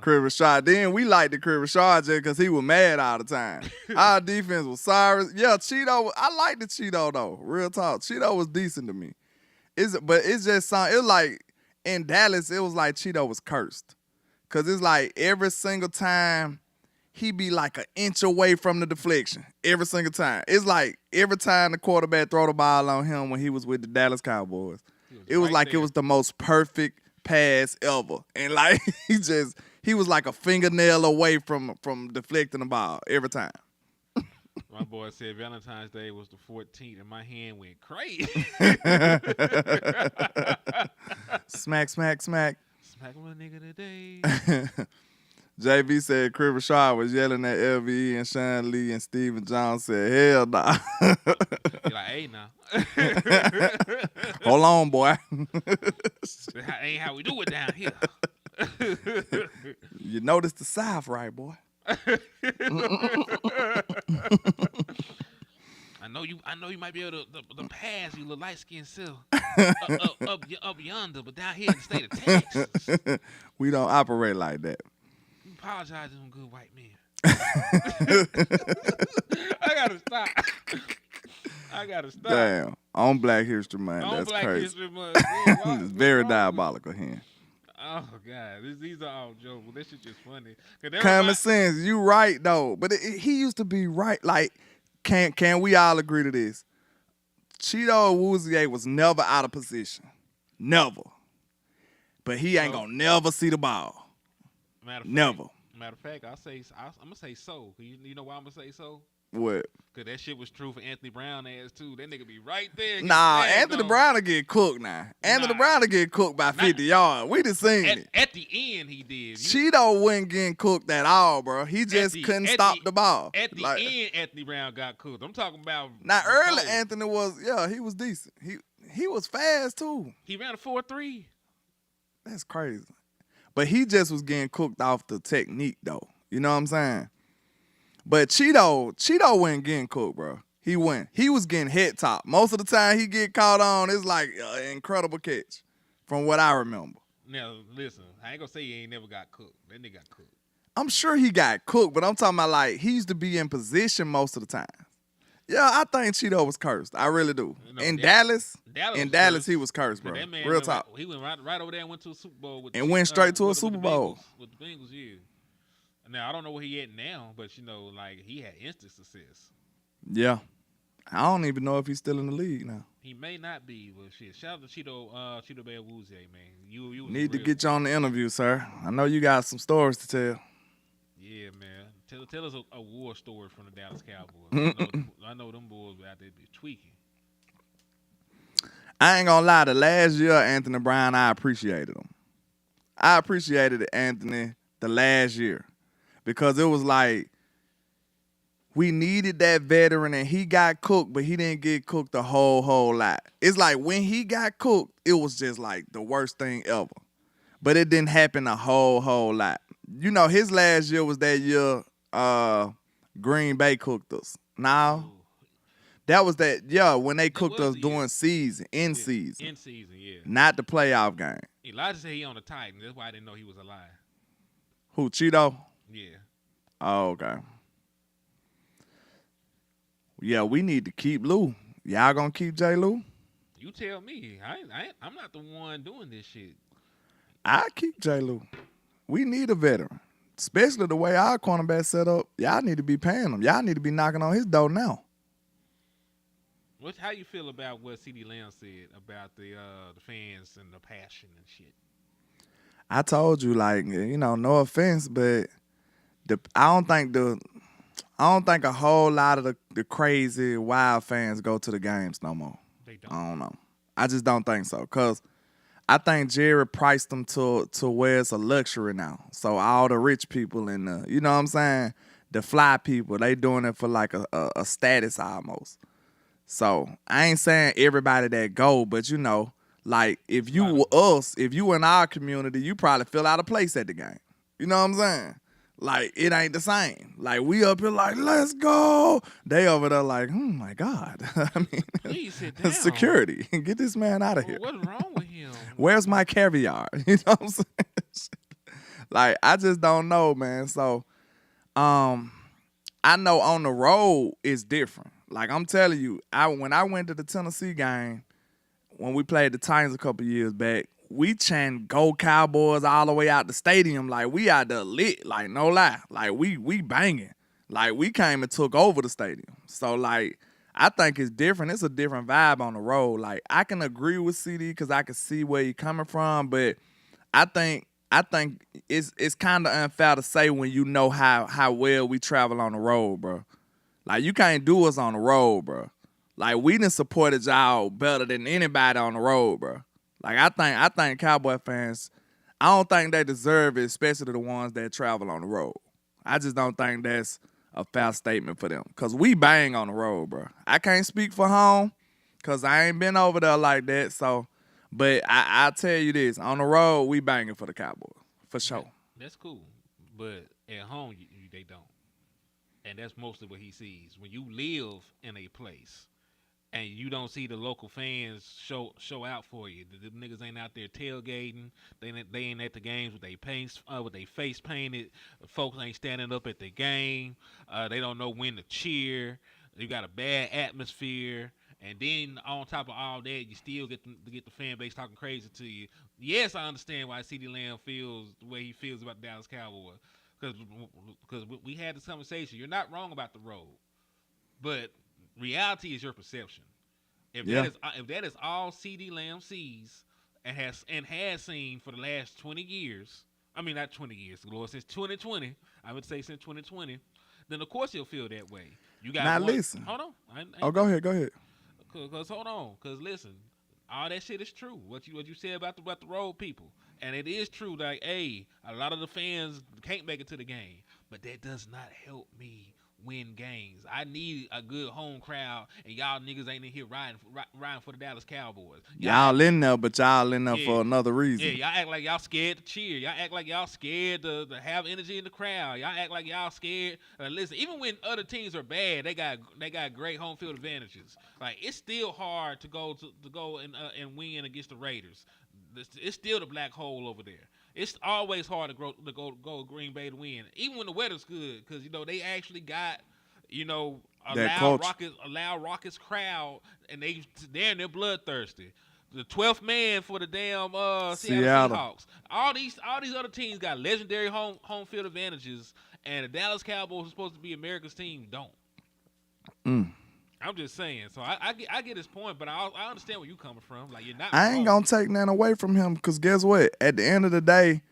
Chris Rashad. Then we liked the Chris Rashad just because he was mad all the time. Our defense was sorry. Yeah, Cheeto. I liked the Cheeto, though. Real talk. Cheeto was decent to me. But it's just something. It was like, in Dallas, it was like Cheeto was cursed. Because it's like every single time, he be like an inch away from the deflection. Every single time. It's like every time the quarterback throw the ball on him when he was with the Dallas Cowboys. It was like it was the most perfect pass ever. And like he was like a fingernail away from deflecting the ball every time. My boy said Valentine's Day was the 14th and my hand went crazy. Smack, smack, smack. Smack my nigga today. JB said Chris Rashad was yelling at LVE and Sean Lee, and Steven Jones said, hell nah. You're like, hey, now. Hold on, boy. That ain't how we do it down here. You noticed the South, right, boy? I know you might be able to pass you little light skinned self up yonder, but down here in the state of Texas, we don't operate like that. you apologize to them good white men. I gotta stop. Damn. On Black History Month. On That's Black crazy. History Month. Yeah, It's very diabolical here. Oh God, these are all jokes. This shit just funny. Common sense. You right though, but he used to be right. Like, can we all agree to this? Cheeto Awuzie was never out of position, never. But he ain't gonna never see the ball. Never. Matter of fact, I'm gonna say so. You know why I'm gonna say so? What? Cause that shit was true for Anthony Brown ass too. That nigga be right there. Nah, Anthony Brown will get cooked now. Anthony Brown will get cooked by 50 yards. We just seen it. At the end, he did. Cheeto wasn't getting cooked at all, bro. He just couldn't stop the ball. At the end, Anthony Brown got cooked. I'm talking about. Now, early Anthony he was decent. He was fast too. He ran a 4.3. That's crazy. But he just was getting cooked off the technique, though. You know what I'm saying? But Cheeto wasn't getting cooked, bro. He went. He was getting head top. Most of the time he get caught on, it's like an incredible catch, from what I remember. Now, listen, I ain't gonna say he ain't never got cooked. That nigga got cooked. I'm sure he got cooked, but I'm talking about like he used to be in position most of the time. Yeah, I think Cheeto was cursed. I really do. In Dallas, he was cursed, bro. That man Real talk. He went right over there and went to a Super Bowl. Went straight to a Super Bowl. With the Bengals, yeah. Now, I don't know where he at now, but, you know, like, he had instant success. Yeah. I don't even know if he's still in the league now. He may not be, but shit. Shout out to Cheeto Bear Awuzie, man. You need to get you on the interview, sir. I know you got some stories to tell. Yeah, man. Tell us a war story from the Dallas Cowboys. I know them boys out there be tweaking. I ain't gonna lie. The last year, Anthony Brown, I appreciated him. I appreciated Anthony the last year because it was like we needed that veteran, and he got cooked, but he didn't get cooked a whole lot. It's like when he got cooked, it was just like the worst thing ever. But it didn't happen a whole lot. You know, his last year was that year Green Bay cooked us. No. That was when they cooked us in during season. In season, yeah. Not the playoff game. Elijah said he on the Titans. That's why I didn't know he was alive. Who, Cheeto? Yeah. Oh, okay. Yeah, we need to keep Lou. Y'all gonna keep J. Lou? You tell me. I'm not the one doing this shit. I keep J. Lou. We need a veteran. Especially the way our cornerback set up. Y'all need to be paying him. Y'all need to be knocking on his door now. How you feel about what CeeDee Lamb said about the fans and the passion and shit? I told you, no offense, but I don't think a whole lot of the crazy wild fans go to the games no more. They don't. I don't know. I just don't think so. Cause I think Jerry priced them to where it's a luxury now. So all the rich people and you know what I'm saying, the fly people, they doing it for like a status almost. So I ain't saying everybody that go, but if you were us, if you in our community, you probably feel out of place at the game. You know what I'm saying? Like, it ain't the same. Like, we up here like, let's go. They over there like, oh my God. I mean, please sit down. Security. Get this man out of here. What's wrong with him? Where's my caviar? You know what I'm saying? Like, I just don't know, man. So, I know on the road it's different. Like, I'm telling you, when I went to the Tennessee game, when we played the Titans a couple years back, we chant "Go Cowboys" all the way out the stadium. Like, we out there lit. Like, no lie. Like, we banging. Like, we came and took over the stadium. So, like, I think it's different. It's a different vibe on the road. Like, I can agree with CD because I can see where you're coming from, but I think it's kind of unfair to say when you know how well we travel on the road, bro. Like, you can't do us on the road, bro. Like, we done supported y'all better than anybody on the road, bro. Like, I think Cowboy fans, I don't think they deserve it, especially the ones that travel on the road. I just don't think that's a fair statement for them. Because we bang on the road, bro. I can't speak for home because I ain't been over there like that. So, but I'll tell you this. On the road, we banging for the Cowboys. For sure. That's cool. But at home, they don't. And that's mostly what he sees. When you live in a place and you don't see the local fans show out for you, the niggas ain't out there tailgating. They ain't at the games with their face painted. Folks ain't standing up at the game. They don't know when to cheer. You got a bad atmosphere. And then on top of all that, you still get the fan base talking crazy to you. Yes, I understand why CeeDee Lamb feels the way he feels about the Dallas Cowboys. Because we had this conversation. You're not wrong about the road, but reality is your perception. If that is all CeeDee Lamb sees and has seen for the last 20 years, I mean not 20 years, Lord, since 2020, I would say since 2020, then of course he'll feel that way. You got now listen. Hold on. Go ahead. Cause hold on. Cause listen, all that shit is true. What you said about the road people. And it is true that, a lot of the fans can't make it to the game. But that does not help me win games. I need a good home crowd, and y'all niggas ain't in here riding for the Dallas Cowboys. Y'all in there, but y'all in there for another reason. Yeah, y'all act like y'all scared to cheer. Y'all act like y'all scared to have energy in the crowd. Y'all act like y'all scared. Listen, even when other teams are bad, they got great home field advantages. Like, it's still hard to go and win against the Raiders. It's still the black hole over there. It's always hard to go Green Bay to win, even when the weather's good, because they actually got a loud Rockets crowd, and they're bloodthirsty. The 12th man for the damn Seattle Seahawks. All these other teams got legendary home field advantages, and the Dallas Cowboys are supposed to be America's team. Don't. I'm just saying. So I get his point, but I understand where you coming from. Like, you're not. I ain't gonna take nothing away from him, because guess what? At the end of the day,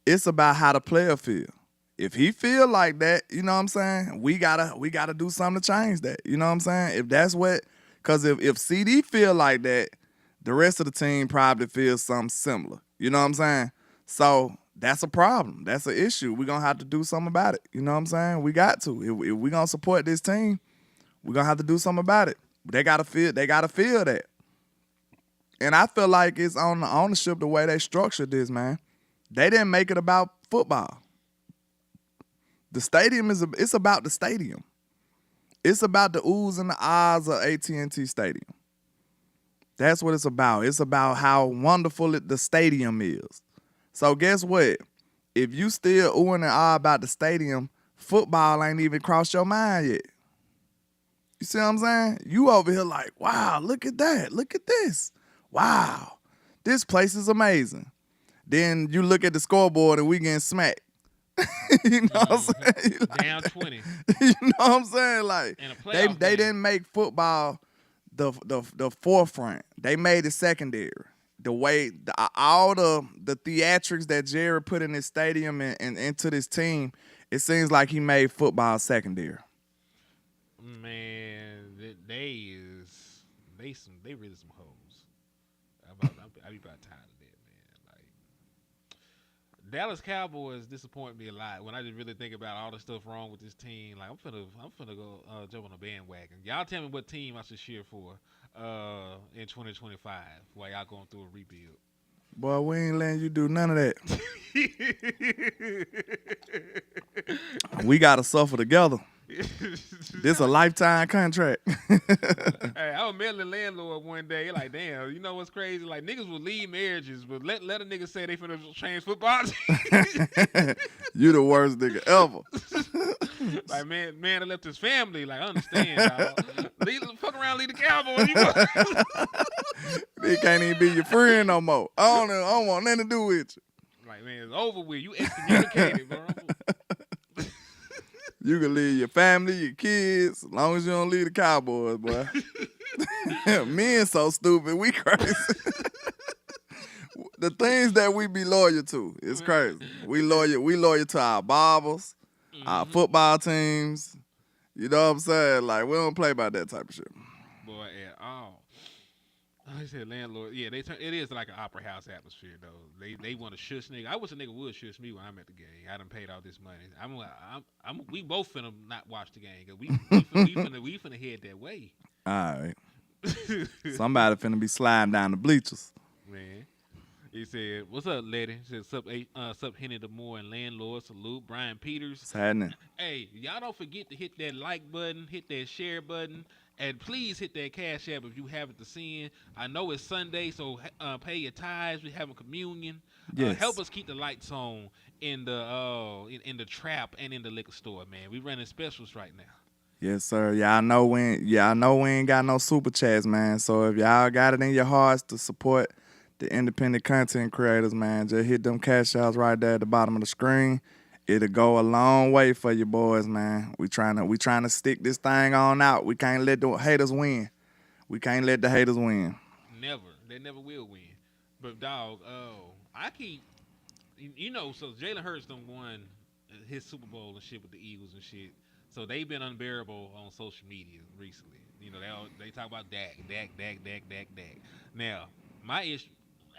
it's about how the player feel. If he feel like that, you know what I'm saying? We gotta do something to change that. You know what I'm saying? If that's what, because if CD feel like that, the rest of the team probably feels something similar. You know what I'm saying? So that's a problem. That's an issue. We're gonna have to do something about it. You know what I'm saying? We got to. If we gonna support this team, we're gonna have to do something about it. They gotta feel that. And I feel like it's on the ownership the way they structured this, man. They didn't make it about football. The stadium it's about the stadium. It's about the oohs and the ahs of AT&T Stadium. That's what it's about. It's about how wonderful the stadium is. So guess what? If you still oohing and ah about the stadium, football ain't even crossed your mind yet. You see what I'm saying? You over here like, wow, look at that. Look at this. Wow, this place is amazing. Then you look at the scoreboard and we getting smacked. You know what I'm saying? Like, down 20. You know what I'm saying? Like In a they playoff game. didn't make football the forefront. They made it secondary. The way all the theatrics that Jerry put in his stadium and into this team, it seems like he made football secondary. Man, they really some hoes. I be about tired of that, man. Like Dallas Cowboys disappoint me a lot when I just really think about all the stuff wrong with this team. Like I'm finna go jump on a bandwagon. Y'all tell me what team I should cheer for in 2025 while y'all going through a rebuild. Boy, we ain't letting you do none of that. We gotta suffer together. This a lifetime contract. Hey, I was mailing a landlord one day. Like, damn, you know what's crazy? Like, niggas will leave marriages, but let a nigga say they finna change football. You the worst nigga ever. Like, man that left his family. Like, I understand, dog. Fuck around, leave the Cowboys. They can't even be your friend no more. I don't want nothing to do with you. Like, man, it's over with. You excommunicated, bro. You can leave your family, your kids, as long as you don't leave the Cowboys, boy. Men so stupid, we crazy. The things that we be loyal to, it's crazy. We loyal to our barbers, our football teams. You know what I'm saying? Like, we don't play about that type of shit. Boy, at all. I said landlord. Yeah, it is like an opera house atmosphere, though. They want to shush nigga. I wish a nigga would shush me when I'm at the game. I done paid all this money. We both finna not watch the game because we finna head that way. All right. Somebody finna be sliding down the bleachers. Man. He said, "What's up, lady?" He said, "Sup, Henny the Moore and landlord. Salute, Brian Peters." What's happening? Hey, y'all don't forget to hit that like button, hit that share button, and please hit that Cash App if you haven't to send. I know it's Sunday, so pay your tithes. We having communion. Yes. Help us keep the lights on in the trap and in the liquor store, man. We running specials right now. Yes, sir. Y'all know we ain't got no super chats, man. So if y'all got it in your hearts to support the independent content creators, man, just hit them cash outs right there at the bottom of the screen. It'll go a long way for you boys, man. We trying to stick this thing on out. We can't let the haters win. We can't let the haters win. Never. They never will win. But dog, I keep, so Jalen Hurts done won his Super Bowl and shit with the Eagles and shit. So they've been unbearable on social media recently. You know, they talk about Dak. Now, my issue,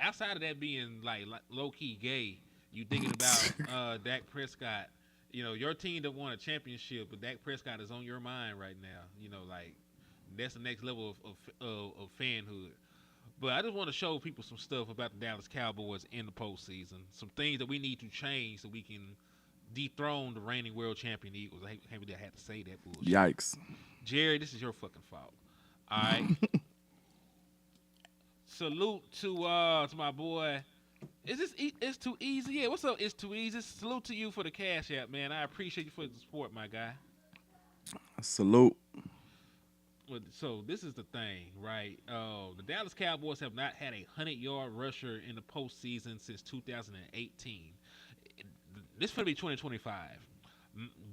outside of that being like low-key gay, you thinking about Dak Prescott. You know, your team that won a championship, but Dak Prescott is on your mind right now. You know, like, that's the next level of fanhood. But I just want to show people some stuff about the Dallas Cowboys in the postseason. Some things that we need to change so we can dethrone the reigning world champion Eagles. I hate we had to say that bullshit. Yikes. Jerry, this is your fucking fault. All right? Salute to my boy. It's too easy? Yeah, what's up? It's too easy. Salute to you for the Cash App, man. I appreciate you for the support, my guy. Salute. So this is the thing, right? The Dallas Cowboys have not had a 100-yard rusher in the postseason since 2018. This is going to be 2025.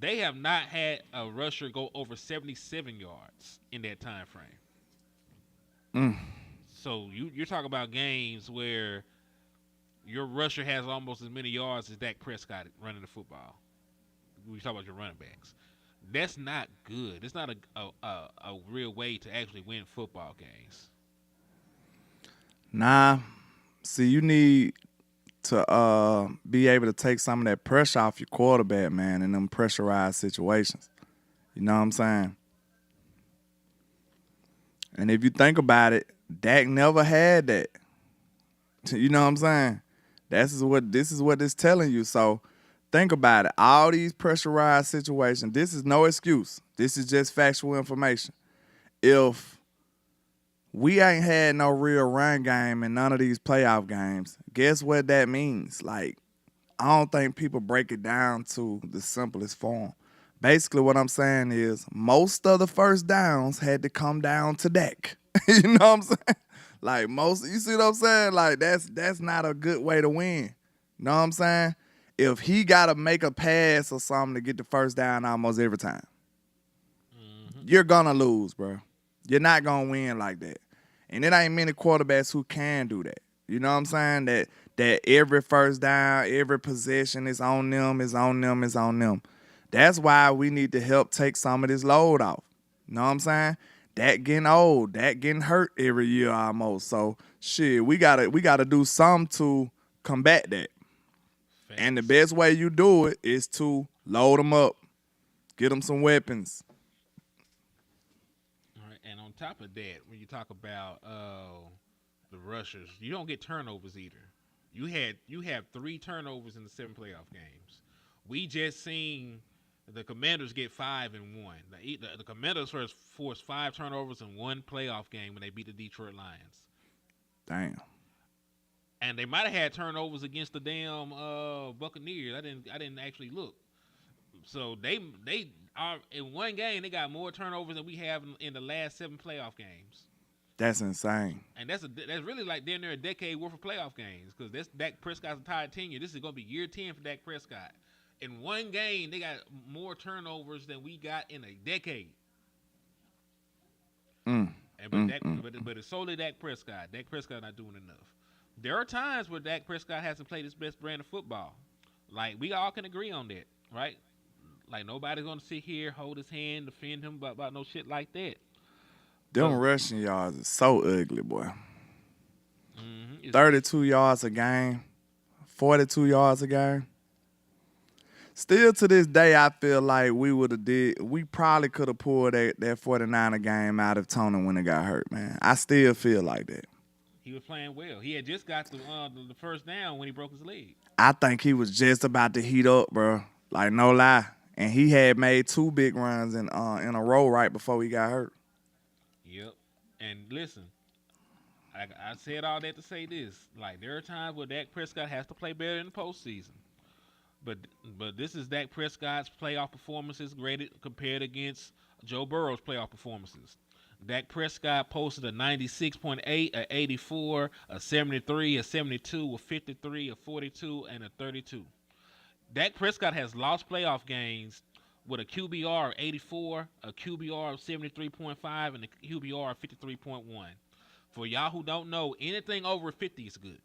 They have not had a rusher go over 77 yards in that time frame. So you're talking about games where your rusher has almost as many yards as Dak Prescott running the football. We talk about your running backs. That's not good. It's not a real way to actually win football games. Nah. See, you need to be able to take some of that pressure off your quarterback, man, in them pressurized situations. You know what I'm saying? And if you think about it, Dak never had that. You know what I'm saying? This is what it's telling you. So Think about it. All these pressurized situations, this is no excuse. This is just factual information. If we ain't had no real run game in none of these playoff games, guess what that means? Like, I don't think people break it down to the simplest form. Basically, what I'm saying is most of the first downs had to come down to Dak. You know what I'm saying? Like you see what I'm saying? Like that's not a good way to win. You know what I'm saying? If he gotta make a pass or something to get the first down almost every time, you're gonna lose, bro. You're not gonna win like that. And it ain't many quarterbacks who can do that. You know what I'm saying? That every first down, every possession is on them, is on them, is on them. That's why we need to help take some of this load off. You know what I'm saying? That getting old, that getting hurt every year almost. So shit, we gotta do something to combat that. Facts. And the best way you do it is to load them up, get them some weapons. All right, and on top of that, when you talk about the rushers, you don't get turnovers either. You have 3 turnovers in the 7 playoff games. We just seen the Commanders get 5 and 1. The Commanders forced 5 turnovers in 1 playoff game when they beat the Detroit Lions. Damn. And they might have had turnovers against the damn Buccaneers. I didn't actually look. So they are in one game. They got more turnovers than we have in the last 7 playoff games. That's insane. And that's really like damn near a decade worth of playoff games because that's Dak Prescott's entire tenure. This is going to be year 10 for Dak Prescott. In one game, they got more turnovers than we got in a decade. But it's solely Dak Prescott. Dak Prescott not doing enough. There are times where Dak Prescott hasn't played his best brand of football. Like, we all can agree on that, right? Like, nobody's going to sit here, hold his hand, defend him about no shit like that. Them rushing yards is so ugly, boy. 32 yards a game, 42 yards a game. Still to this day, I feel like we probably could have pulled that 49er game out of Tony when it got hurt, man. I still feel like that. He was playing well. He had just got the first down when he broke his leg. I think he was just about to heat up, bro. Like, no lie. And he had made 2 big runs in a row right before he got hurt. Yep. And listen, I said all that to say this. Like, there are times where Dak Prescott has to play better in the postseason. But this is Dak Prescott's playoff performances graded compared against Joe Burrow's playoff performances. Dak Prescott posted a 96.8, a 84, a 73, a 72, a 53, a 42, and a 32. Dak Prescott has lost playoff games with a QBR of 84, a QBR of 73.5, and a QBR of 53.1. For y'all who don't know, anything over 50 is good.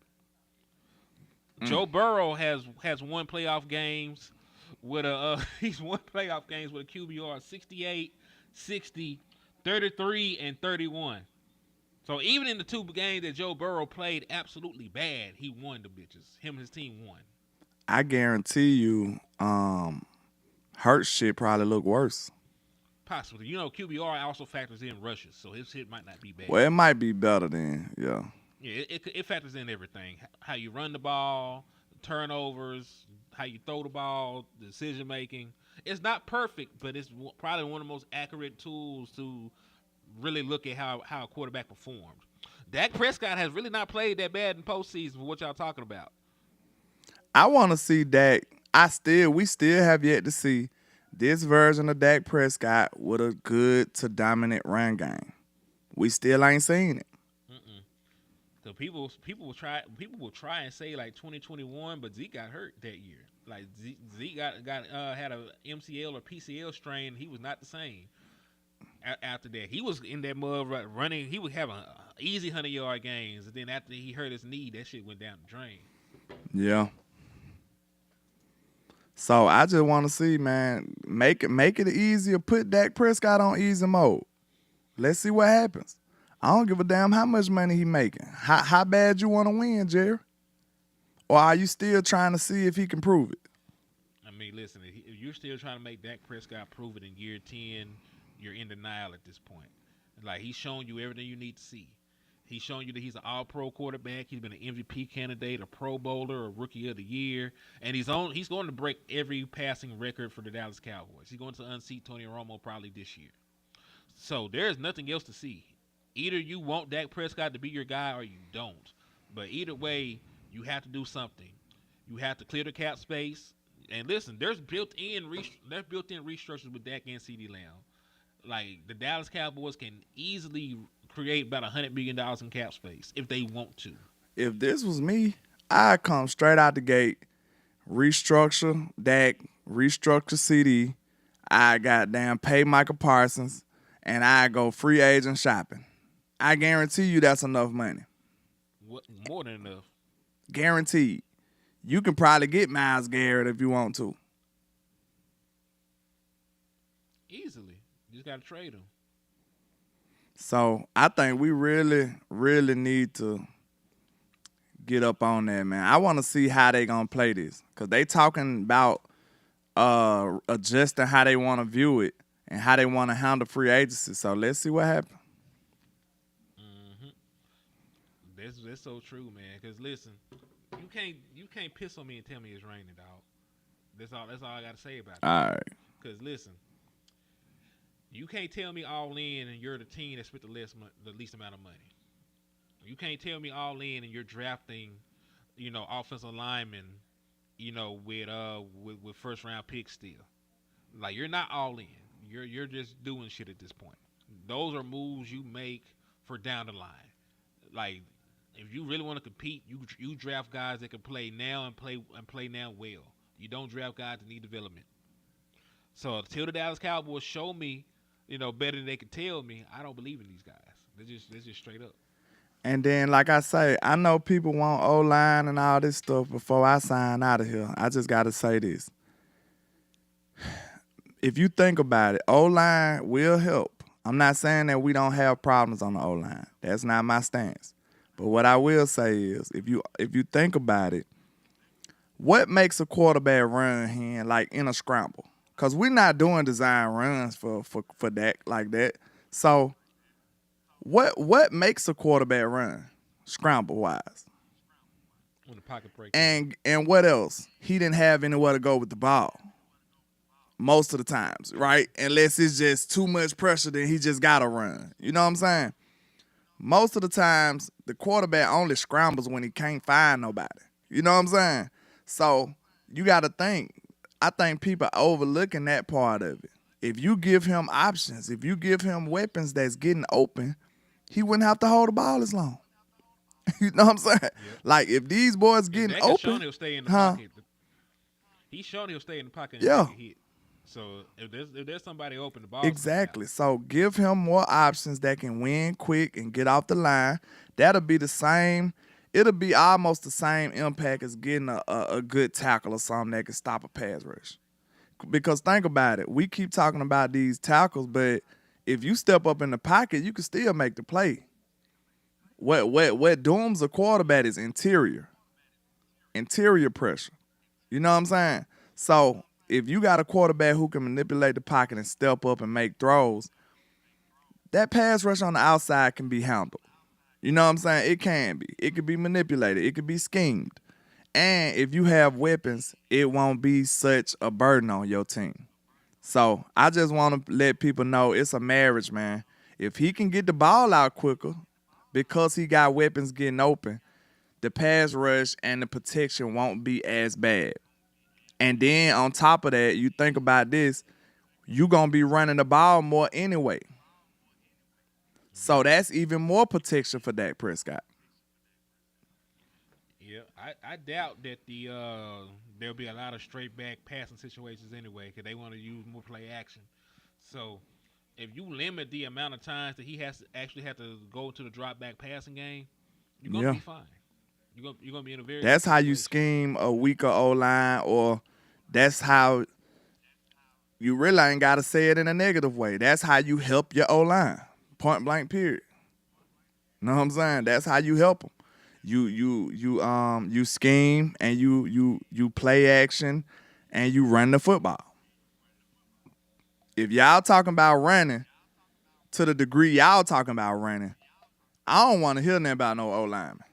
Joe Burrow has won playoff games with he's won playoff games with a QBR of 68, 60, 33, and 31. So even in the 2 games that Joe Burrow played absolutely bad, he won the bitches. Him and his team won. I guarantee you, Hurts shit probably look worse. Possibly. You know, QBR also factors in rushes, so his hit might not be bad. Well, it might be better then, yeah. Yeah, it factors in everything. How you run the ball, turnovers, how you throw the ball, decision making. It's not perfect, but it's probably one of the most accurate tools to really look at how a quarterback performed. Dak Prescott has really not played that bad in postseason for what y'all talking about. I want to see Dak. We still have yet to see this version of Dak Prescott with a good to dominant run game. We still ain't seen it. So people will try and say like 2021, but Zeke got hurt that year. Like Zeke had a MCL or PCL strain. He was not the same after that. He was in that mud running. He was having easy 100-yard games, and then after he hurt his knee, that shit went down the drain. Yeah. So I just want to see, man, make it easier. Put Dak Prescott on easy mode. Let's see what happens. I don't give a damn how much money he making. How bad you want to win, Jerry? Or are you still trying to see if he can prove it? I mean, listen, if you're still trying to make Dak Prescott prove it in year 10, you're in denial at this point. Like, he's shown you everything you need to see. He's shown you that he's an all-pro quarterback. He's been an MVP candidate, a Pro Bowler, a Rookie of the Year, and he's going to break every passing record for the Dallas Cowboys. He's going to unseat Tony Romo probably this year. So there's nothing else to see. Either you want Dak Prescott to be your guy or you don't. But either way, you have to do something. You have to clear the cap space. And listen, there's built-in restructures with Dak and CeeDee Lamb. Like, the Dallas Cowboys can easily create about $100 million in cap space if they want to. If this was me, I'd come straight out the gate, restructure Dak, restructure CD. I goddamn pay Michael Parsons, and I go free agent shopping. I guarantee you that's enough money. What, more than enough. Guaranteed. You can probably get Myles Garrett if you want to. Easily. You just got to trade him. So I think we really, really need to get up on that, man. I want to see how they going to play this. Because they talking about adjusting how they want to view it and how they want to handle free agency. So let's see what happens. That's so true, man. Because listen, you can't piss on me and tell me it's raining, dog. That's all I got to say about it. All right. Because listen, you can't tell me all in and you're the team that spent the least amount of money. You can't tell me all in and you're drafting, offensive linemen, with first round picks still. Like, you're not all in. You're just doing shit at this point. Those are moves you make for down the line. Like, if you really want to compete, you draft guys that can play now and play now well. You don't draft guys that need development. So until the Dallas Cowboys show me, better than they can tell me, I don't believe in these guys. They're just straight up. And then, like I say, I know people want O-line and all this stuff before I sign out of here. I just got to say this. If you think about it, O-line will help. I'm not saying that we don't have problems on the O-line. That's not my stance. But what I will say is, if you think about it, what makes a quarterback run here, like in a scramble? Because we're not doing design runs for that like that. So what makes a quarterback run scramble-wise? When the pocket breaks. And what else? He didn't have anywhere to go with the ball most of the times, right? Unless it's just too much pressure, then he just got to run. You know what I'm saying? Most of the times, the quarterback only scrambles when he can't find nobody. You know what I'm saying? So you got to think. I think people are overlooking that part of it. If you give him options, if you give him weapons that's getting open, he wouldn't have to hold the ball as long. You know what I'm saying? Yep. Like, if these boys getting open, Sean, he'll stay in the pocket. He's shown he'll stay in the pocket and take a hit. So if there's somebody open, the ball. Exactly. So give him more options that can win quick and get off the line. That'll be the same. It'll be almost the same impact as getting a good tackle or something that can stop a pass rush. Because think about it. We keep talking about these tackles, but if you step up in the pocket, you can still make the play. What dooms a quarterback is interior pressure. You know what I'm saying? So if you got a quarterback who can manipulate the pocket and step up and make throws, that pass rush on the outside can be handled. You know what I'm saying? It can be. It could be manipulated. It could be schemed. And if you have weapons, it won't be such a burden on your team. So I just want to let people know it's a marriage, man. If he can get the ball out quicker because he got weapons getting open, the pass rush and the protection won't be as bad. And then on top of that, you think about this, you're going to be running the ball more anyway. So that's even more protection for Dak Prescott. Yeah, I doubt that there'll be a lot of straight back passing situations anyway, because they want to use more play action. So if you limit the amount of times that he has to actually have to go to the drop back passing game, you're gonna be fine. You're gonna be in a very. That's how you scheme a weaker O-line, or that's how you really ain't got to say it in a negative way. That's how you help your O-line. Point blank, period. Know what I'm saying? That's how you help them. You scheme and you play action and you run the football. If y'all talking about running to the degree y'all talking about running, I don't want to hear nothing about no O-lineman.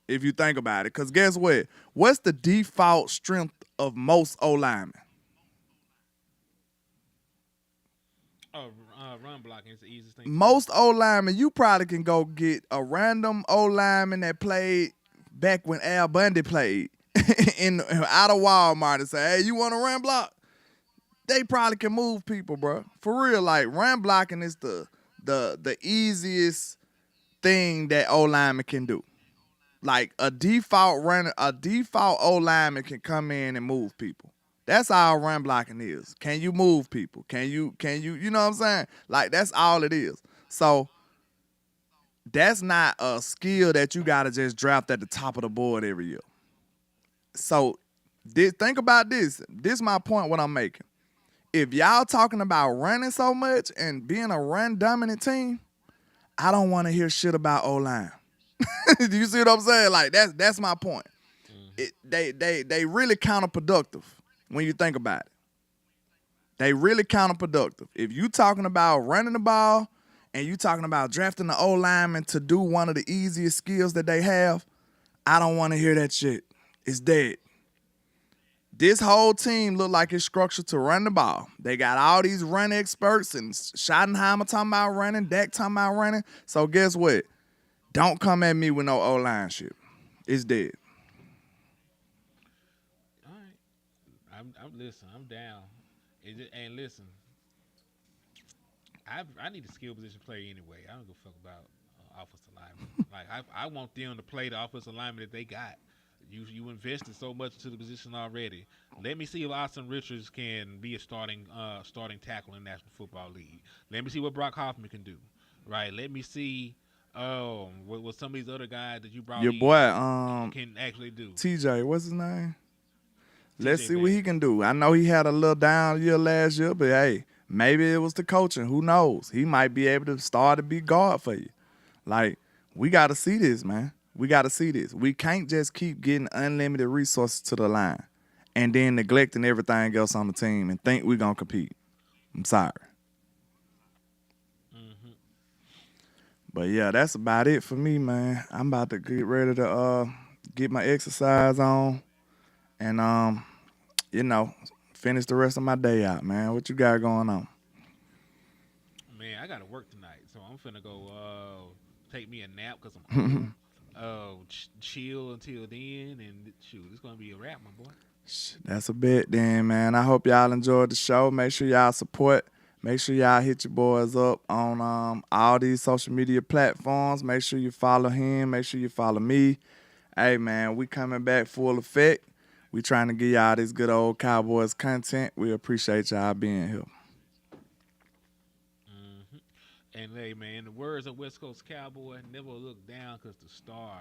If you think about it. Because guess what? What's the default strength of most O-linemen? Oh, run blocking is the easiest thing. Most O-linemen, you probably can go get a random O-lineman that played back when Al Bundy played out of Walmart and say, hey, you want to run block? They probably can move people, bro. For real, like run blocking is the easiest thing that O-lineman can do. Like a default O-lineman can come in and move people. That's all run blocking is. Can you move people? Can you, you know what I'm saying? Like that's all it is. So that's not a skill that you gotta just draft at the top of the board every year. So think about this. This is my point what I'm making. If y'all talking about running so much and being a run dominant team, I don't want to hear shit about O-line. Do you see what I'm saying? Like that's my point. They really counterproductive when you think about it. They really counterproductive. If you talking about running the ball and you talking about drafting the O-lineman to do one of the easiest skills that they have, I don't want to hear that shit. It's dead. This whole team look like it's structured to run the ball. They got all these run experts and Schottenheimer talking about running, Dak talking about running. So guess what? Don't come at me with no O-line shit. It's dead. All right. I'm listen. I'm down. And listen, I need a skill position player anyway. I don't give a fuck about offensive linemen. Like I want them to play the offensive lineman that they got. You invested so much into the position already. Let me see if Austin Richards can be a starting tackle in the National Football League. Let me see what Brock Hoffman can do. Right. Let me see what some of these other guys that you brought Your in boy, can actually do. TJ, what's his name? Let's TJ see what he can do. I know he had a little down year last year, but hey, maybe it was the coaching. Who knows? He might be able to start to be guard for you. Like, we got to see this, man. We got to see this. We can't just keep getting unlimited resources to the line and then neglecting everything else on the team and think we're going to compete. I'm sorry. But, yeah, that's about it for me, man. I'm about to get ready to get my exercise on and, finish the rest of my day out, man. What you got going on? Man, I got to work tonight, so I'm finna go take me a nap because I'm hungry. Chill until then, and shoot, it's gonna be a wrap, my boy. That's a bet then, man. I hope y'all enjoyed the show. Make sure y'all support. Make sure y'all hit your boys up on all these social media platforms. Make sure you follow him. Make sure you follow me. Hey, man, we coming back full effect. We trying to give y'all this good old Cowboys content. We appreciate y'all being here. And hey, man, the words of West Coast Cowboy, never look down because the star